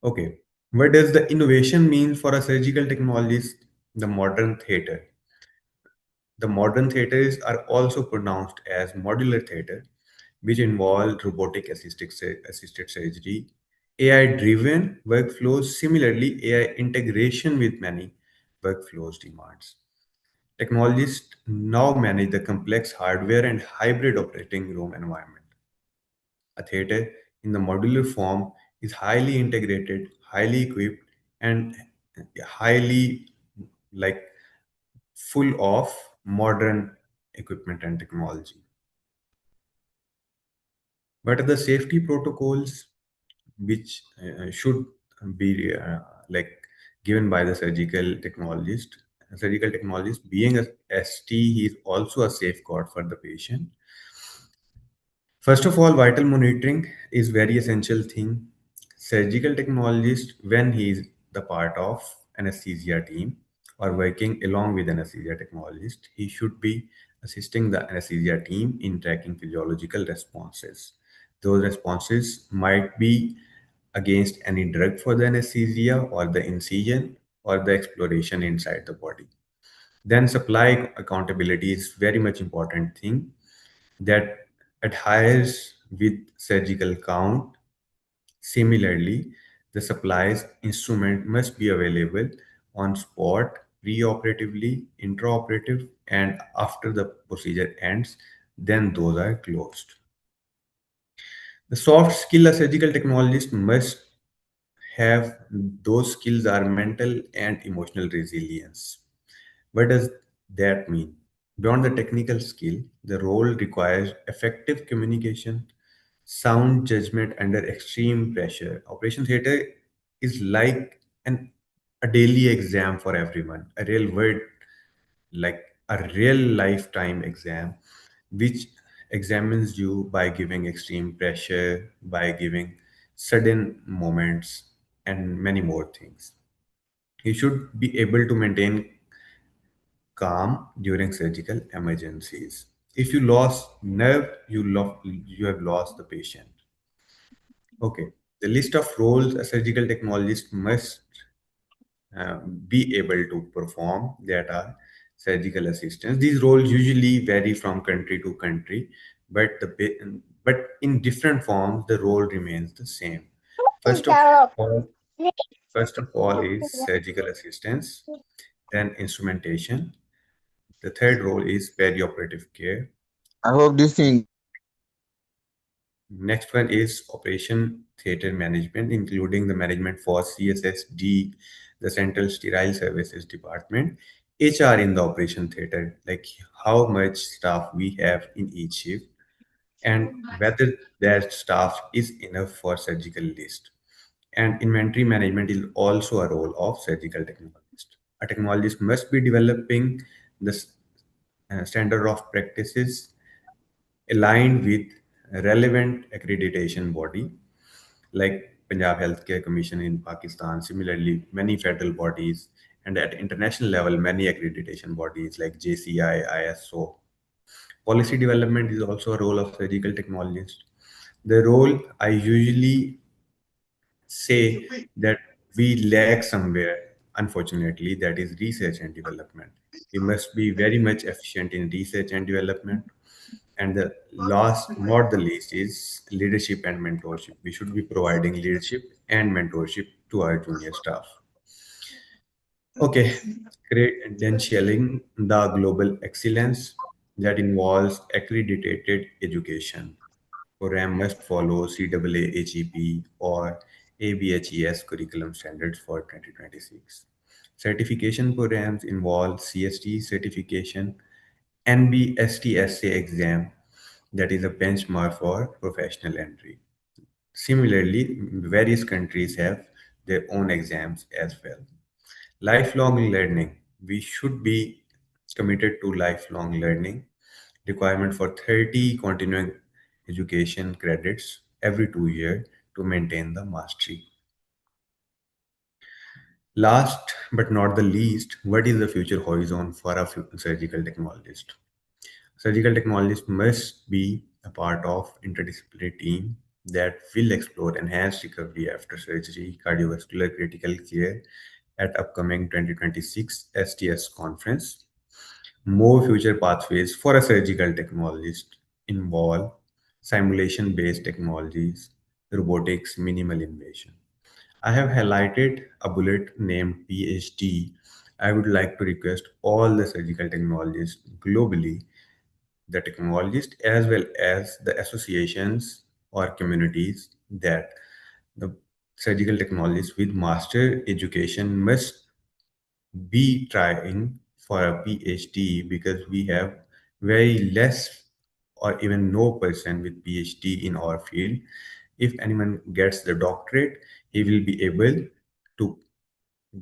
Okay, what does the innovation mean for a surgical technologist? The modern theater. The modern theaters are also pronounced as modular theater, which involve robotic assisted surgery, AI-driven workflows, similarly AI integration with many workflows demands. Technologists now manage the complex hardware and hybrid operating room environment. A theater in the modular form is highly integrated, highly equipped, and highly like full of modern equipment and technology. What are the safety protocols which should be given by the surgical technologist? A surgical technologist, being a ST, he is also a safeguard for the patient. First of all, vital monitoring is very essential thing. Surgical technologist, when he is the part of anesthesia team or working along with anesthesia technologist, he should be assisting the anesthesia team in tracking physiological responses. Those responses might be against any drug for the anesthesia or the incision or the exploration inside the body. Then supply accountability is very much important thing that adheres with surgical count. Similarly, the supplies instrument must be available on spot, preoperatively, intraoperative, and after the procedure ends, then those are closed. The soft skill a surgical technologist must have, those skills are mental and emotional resilience. What does that mean? Beyond the technical skill, the role requires effective communication, sound judgment under extreme pressure. Operation theater is like a daily exam for everyone, a real world, like a real lifetime exam, which examines you by giving extreme pressure, by giving sudden moments, and many more things. You should be able to maintain calm during surgical emergencies. If you lost nerve, you have lost the patient. Okay. The list of roles a surgical technologist must be able to perform, that are surgical assistants. These roles usually vary from country to country, but but in different forms the role remains the same. First of all, first of all is surgical assistance, then instrumentation. The third role is perioperative care. I hope this thing. Next one is operation theater management, including the management for CSSD, the Central Sterile Services Department, HR in the operation theater, like how much staff we have in each shift, and whether that staff is enough for surgical list. And inventory management is also a role of surgical technologist. A technologist must be developing the standard of practices aligned with relevant accreditation body like Punjab Healthcare Commission in Pakistan. Similarly, many federal bodies, and at international level, many accreditation bodies like JCI, ISO. Policy development is also a role of surgical technologist. The role I usually say that we lack somewhere, unfortunately, that is research and development. We must be very much efficient in research and development. And the last, not the least, is leadership and mentorship. We should be providing leadership and mentorship to our junior staff. Okay, credentialing the global excellence that involves accredited education. Program must follow CAAHEP or ABHES curriculum standards for 2026. Certification programs involve CST certification, NBSTSA exam, that is a benchmark for professional entry. Similarly, various countries have their own exams as well. Lifelong learning. We should be committed to lifelong learning. Requirement for 30 continuing education credits every 2 years to maintain the mastery. Last but not the least, what is the future horizon for a surgical technologist? Surgical technologists must be a part of interdisciplinary team that will explore enhanced recovery after surgery, cardiovascular critical care at upcoming 2026 STS conference. More future pathways for a surgical technologist involve simulation-based technologies, robotics, minimal invasion. I have highlighted a bullet named PhD. I would like to request all the surgical technologists globally, the technologists as well as the associations or communities, that the surgical technologists with master education must be trying for a PhD, because we have very less or even no person with PhD in our field. If anyone gets the doctorate, he will be able to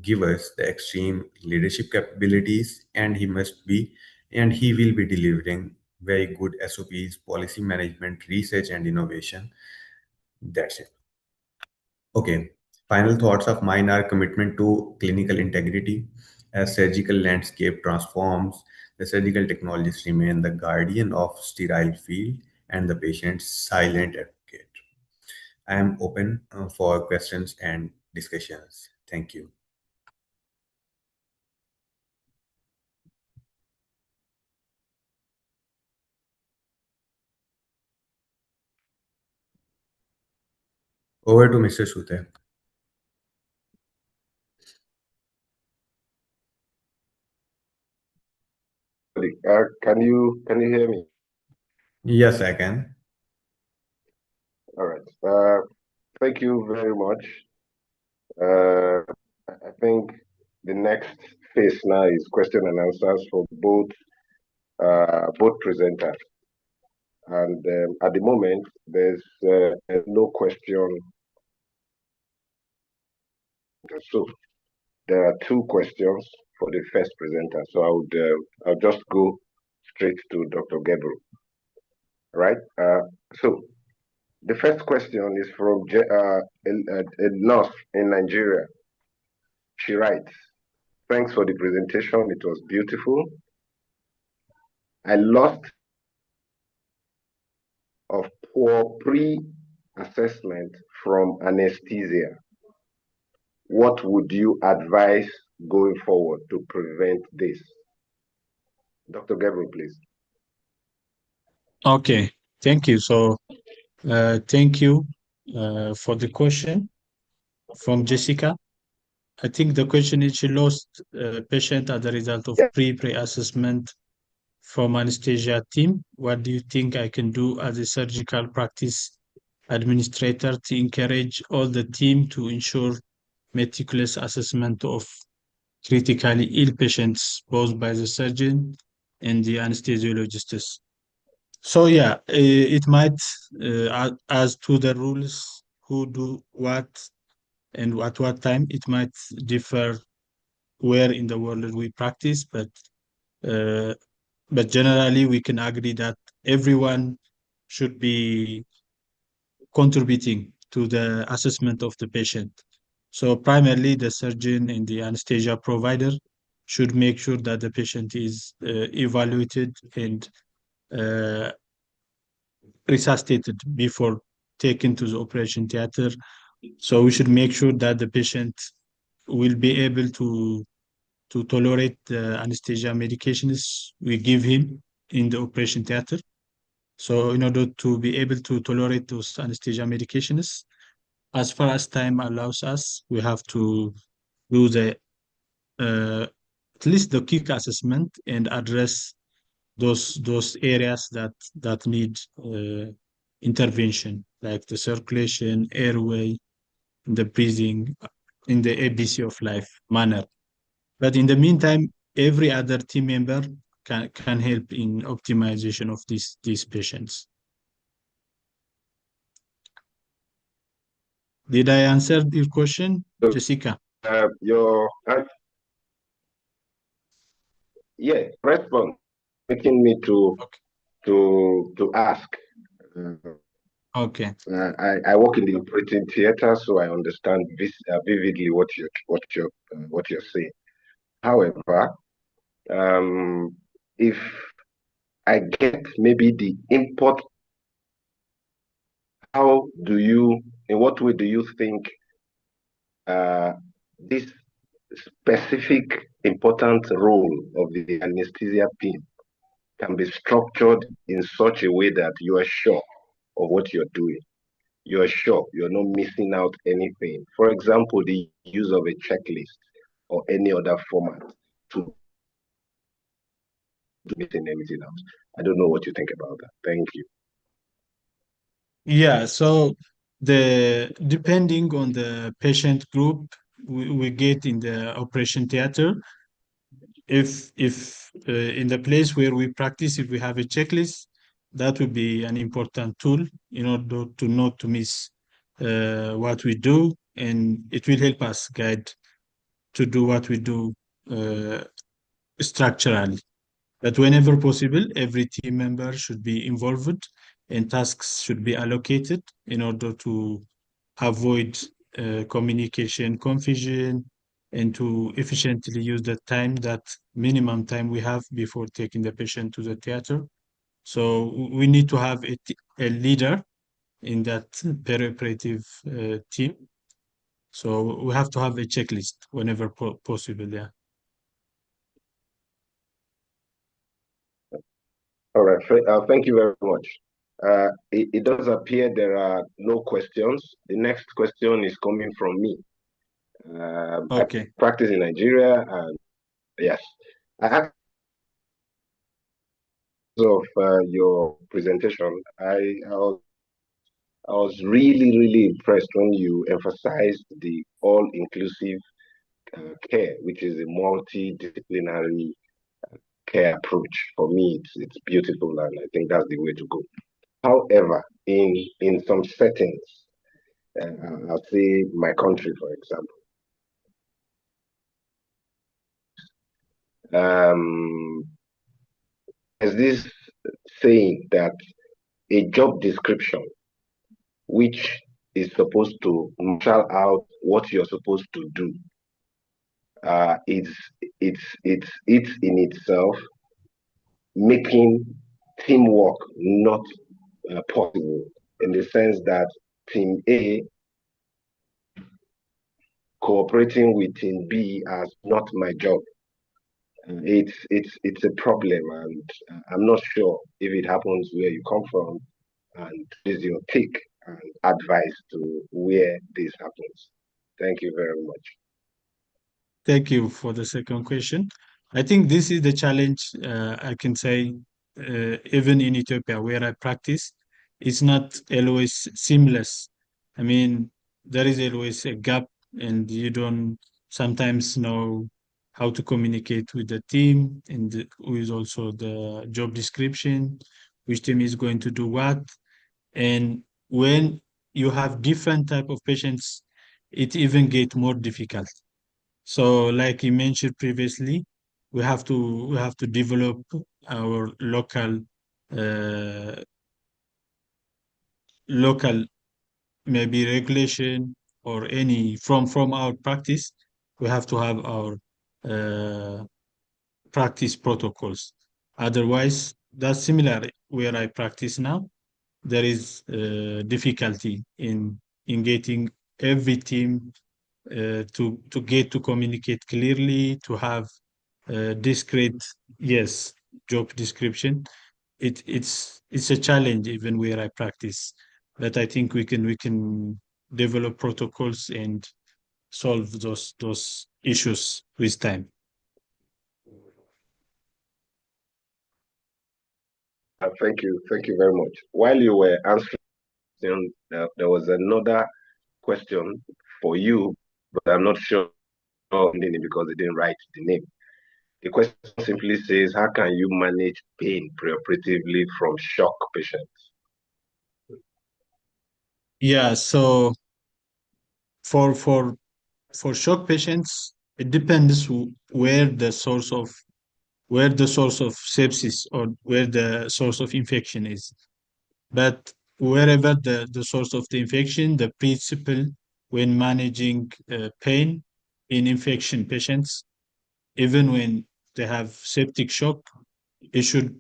give us the extreme leadership capabilities, and he will be delivering very good SOPs, policy management, research and innovation. That's it. Okay, final thoughts of mine are commitment to clinical integrity. As surgical landscape transforms, the surgical technologists remain the guardian of sterile field and the patient's silent advocate. I am open for questions and discussions. Thank you. Over to Mr. Sute. Can you hear me? Yes, I can. All right. Thank you very much. I think the next phase now is question and answers for both presenters. And at the moment, there's no question. So there are two questions for the first presenter. So I'll just go straight to Dr. Gebru. Right. So the first question is from a nurse in Nigeria. She writes, "Thanks for the presentation. It was beautiful. I lost of poor pre-assessment from anesthesia. What would you advise going forward to prevent this?" Dr. Gebru, please. Okay, thank you. So, thank you for the question from Jessica. I think the question is she lost a patient as a result of pre-assessment from anesthesia team. What do you think I can do as a surgical practice administrator to encourage all the team to ensure meticulous assessment of critically ill patients, both by the surgeon and the anesthesiologists? So yeah, it might, as to the rules, who do what and at what time, it might differ where in the world we practice, uh, but generally we can agree that everyone should be contributing to the assessment of the patient. So primarily the surgeon and the anesthesia provider should make sure that the patient is evaluated and uh, resuscitated before taken to the operation theater. So we should make sure that the patient will be able to tolerate the anesthesia medications we give him in the operation theater. So in order to be able to tolerate those anesthesia medications, as far as time allows us, we have to do the at least the quick assessment and address those areas that need intervention, like the circulation, airway, the breathing, in the ABC of life manner. But in the meantime, every other team member can help in optimization of these patients. Did I answer your question, Jessica? Yeah, response making me to ask. Okay. I work in the operating theater, so I understand vividly what you're saying. However, if I get maybe the import, in what way do you think this specific important role of the anesthesia team can be structured in such a way that you are sure of what you're doing? You're sure you're not missing out anything. For example, the use of a checklist or any other format to missing anything else. I don't know what you think about that. Thank you. Yeah, so depending on the patient group we get in the operation theater, if in the place where we practice, if we have a checklist, that would be an important tool in order to not to miss what we do, and it will help us guide to do what we do structurally. But whenever possible, every team member should be involved and tasks should be allocated in order to avoid communication confusion and to efficiently use the time, that minimum time we have before taking the patient to the theater. So we need to have a leader in that perioperative team. So we have to have a checklist whenever possible. Yeah. All right. Thank you very much. It does appear there are no questions. The next question is coming from me. I Okay. practice in Nigeria, and yes, I asked of your presentation. I was really impressed when you emphasized the all-inclusive care, which is a multidisciplinary care approach. For me, it's beautiful, and I think that's the way to go. However, in some settings, I'll say my country, for example, there's this saying that a job description, which is supposed to marshal out what you're supposed to do, it's in itself making teamwork not possible, in the sense that team A cooperating with team B as not my job. It's a problem, and I'm not sure if it happens where you come from, and is your take and advice to where this happens. Thank you very much. Thank you for the second question. I think this is the challenge, I can say, even in Ethiopia where I practice, it's not always seamless. I mean, there is always a gap, and you don't sometimes know how to communicate with the team, and with also the job description, which team is going to do what. And when you have different type of patients, it even get more difficult. So, like you mentioned previously, we have to develop our uh, local maybe regulation or any from our practice. We have to have our uh, practice protocols. Otherwise, that's similar where I practice now. There is difficulty in getting every team to get to communicate clearly, to have discrete, yes, job description. It's a challenge even where I practice, but I think we can develop protocols and solve those issues with time. Thank you very much. While you were answering, there was another question for you, but I'm not sure because they didn't write the name. The question simply says, how can you manage pain preoperatively from shock patients? Yeah, so for for for shock patients, it depends where the source of sepsis or where the source of infection is. But wherever the source of the infection, the principle when managing pain in infection patients, even when they have septic shock, it should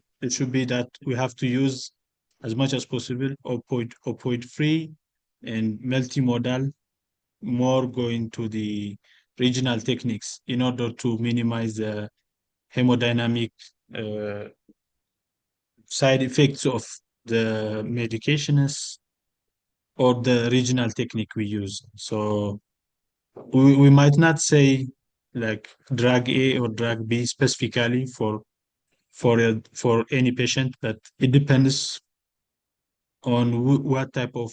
be that we have to use as much as possible opioid free and multimodal, more going to the regional techniques in order to minimize the hemodynamic uh, side effects of the medications or the regional technique we use. So we might not say like drug A or drug B specifically for any patient, but it depends on what type of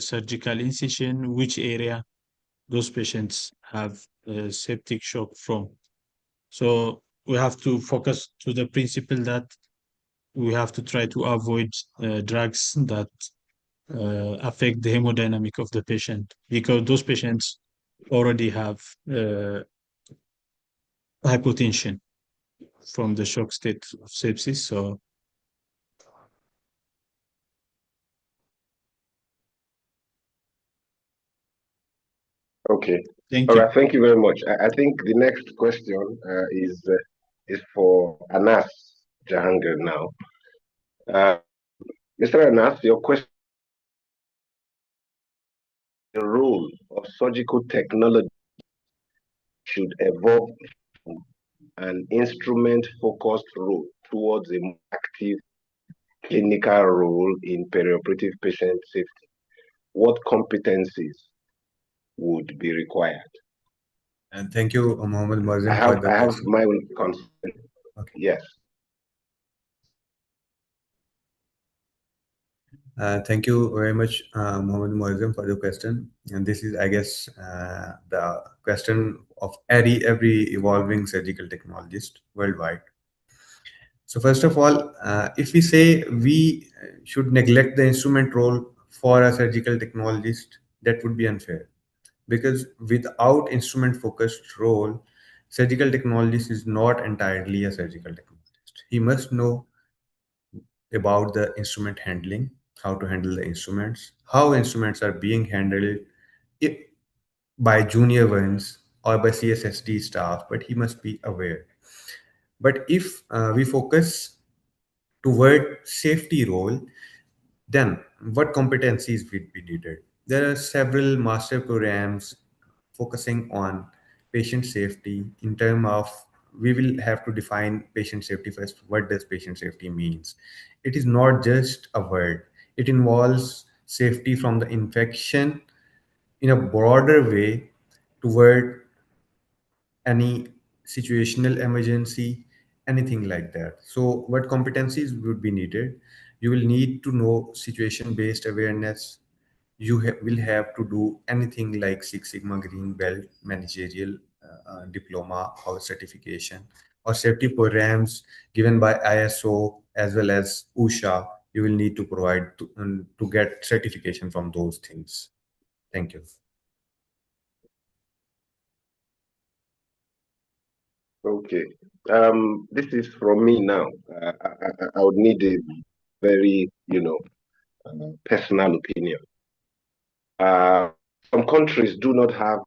surgical incision, which area those patients have septic shock from. So we have to focus to the principle that we have to try to avoid drugs that affect the hemodynamic of the patient, because those patients already have hypotension from the shock state of sepsis. So Okay. thank All you. right. Thank you very much. I think the next question is for Anas Jahangir now. Mr. Anas, your question: the role of surgical technology should evolve from an instrument-focused role towards a more active clinical role in perioperative patient safety, what competencies would be required? And thank you, Mohammed I Muazzam, for have the I have question. my own concern. Okay. Yes. Thank you very much, Mohammed Muazzam, for the question. And this is, I guess, the question of every evolving surgical technologist worldwide. So first of all, if we say we should neglect the instrument role for a surgical technologist, that would be unfair, because without instrument focused role, surgical technologist is not entirely a surgical technologist. He must know about the instrument handling, how to handle the instruments, how instruments are being handled i- by junior ones or by CSSD staff, but he must be aware. But if we focus toward safety role, then what competencies would be needed? There are several master programs focusing on patient safety in terms of, we will have to define patient safety first. What does patient safety means? It is not just a word. It involves safety from the infection in a broader way toward any situational emergency, anything like that. So what competencies would be needed? You will need to know situation based awareness. You will have to do anything like Six Sigma Green Belt, managerial diploma or certification, or safety programs given by ISO as well as USHA. You will need to provide to get certification from those things. Thank you. Okay. This is from me now. I would need a very, personal opinion. Some countries do not have,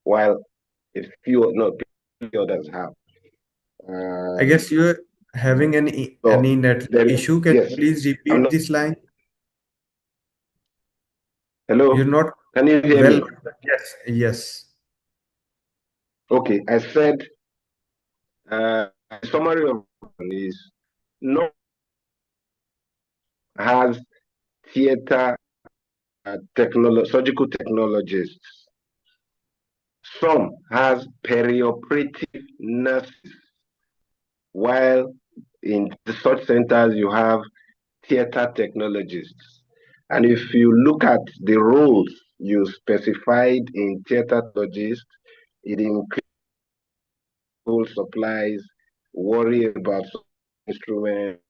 while a few, no, few others have. I guess you're having So any net issue. Can yes, you please I'm repeat not. this line? You're Hello, not can you hear well. me? Yes, yes. Okay, I said, summary of is no has theater surgical technologists. Some has perioperative nurses, while in the such centers you have theater technologists. And if you look at the roles you specified in theater technologists, it includes supplies, worry about instruments,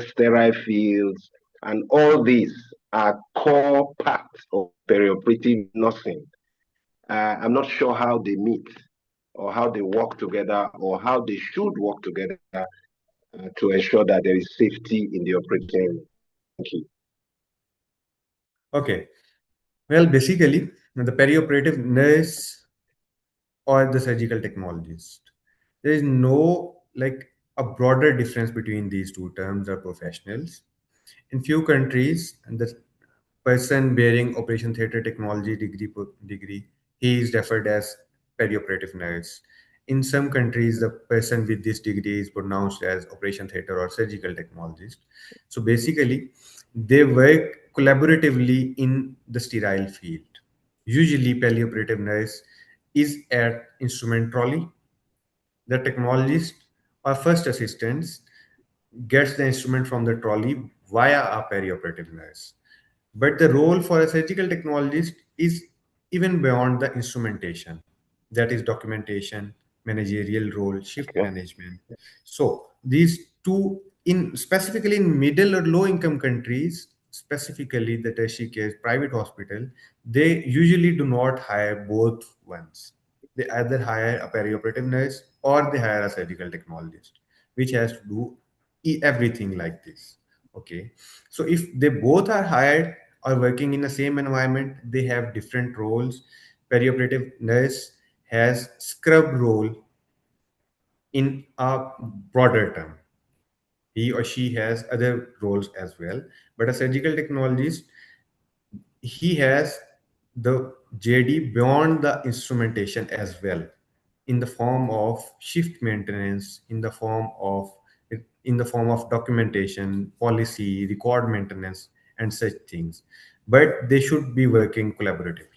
sterile fields, and all these are core parts of perioperative nursing. I'm not sure how they meet or how they work together or how they should work together to ensure that there is safety in the operating room. Thank you. Okay. Well, basically, the perioperative nurse or the surgical technologist, there is no like a broader difference between these two terms or professionals. In few countries, the person bearing operation theater technology degree, he is referred as perioperative nurse. In some countries, the person with this degree is pronounced as operation theater or surgical technologist. So basically, they work collaboratively in the sterile field. Usually, perioperative nurse is at instrument trolley. The technologist or first assistants gets the instrument from the trolley via a perioperative nurse. But the role for a surgical technologist is even beyond the instrumentation. That is documentation, managerial role, shift Okay. management. So these two, in specifically in middle or low income countries, specifically the tertiary care private hospital, they usually do not hire both ones. They either hire a perioperative nurse or they hire a surgical technologist, which has to do everything like this. Okay. So if they both are hired or working in the same environment, they have different roles. Perioperative nurse has scrub role in a broader term. He or she has other roles as well. But a surgical technologist, he has the JD beyond the instrumentation as well, in the form of shift maintenance, in the form of in the form of documentation, policy, record maintenance, and such things. But they should be working collaboratively.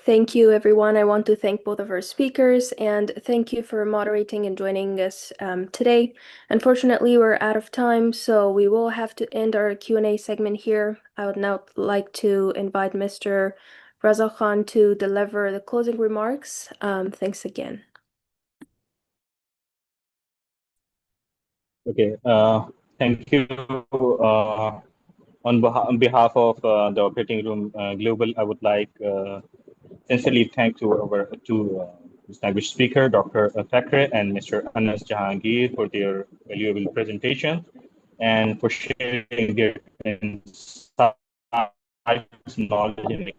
Thank you, everyone. I want to thank both of our speakers and thank you for moderating and joining us today. Unfortunately, we're out of time, so we will have to end our Q&A segment here. I would now like to invite Mr. Raza Khan to deliver the closing remarks. Thanks again. Okay, thank you. On behalf of the operating room global, I would like sincerely thank to our two distinguished speaker, Dr. Fekrey and Mr. Anas Jahangir, for their valuable presentation and for sharing their insights, knowledge, and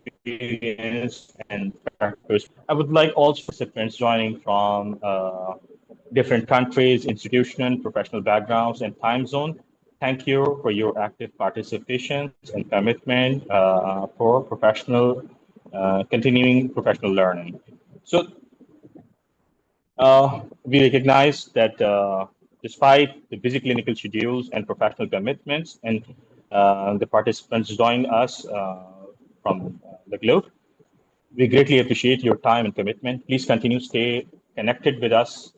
experience and practice. I would like also participants joining from different countries, institutional, professional backgrounds, and time zone. Thank you for your active participation and commitment for continuing professional learning. So we recognize that despite the busy clinical schedules and professional commitments, and the participants joining us from the globe, we greatly appreciate your time and commitment. Please continue to stay connected with us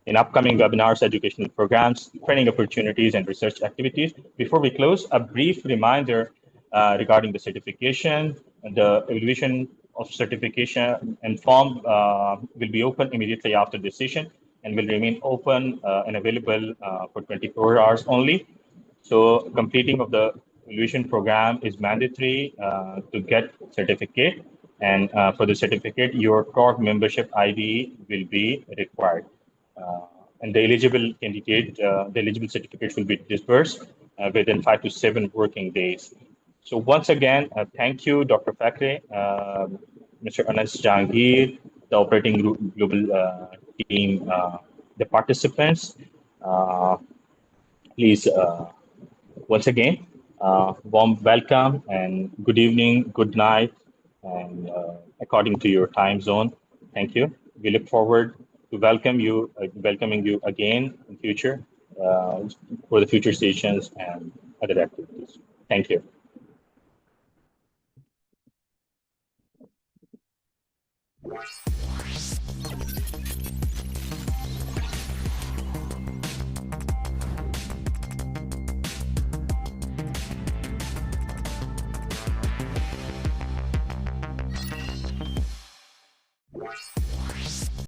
in upcoming webinars, educational programs, training opportunities, and research activities. Before we close, a brief reminder regarding the certification. The evaluation of certification and form will be open immediately after this session and will remain open and available for 24 hours only. So completing of the evaluation program is mandatory to get certificate, and for the certificate, your TORG membership ID will be required. And the eligible candidate, the eligible certificates will be dispersed within 5 to 7 working days. So once again, thank you, Dr. Fekrey, Mr. Anas Jahangir, the operating group global team, the participants. Please, once again, warm welcome and good evening, good night, and according to your time zone. Thank you. We look forward to welcoming you again in future for the future sessions and other activities. Thank you. What?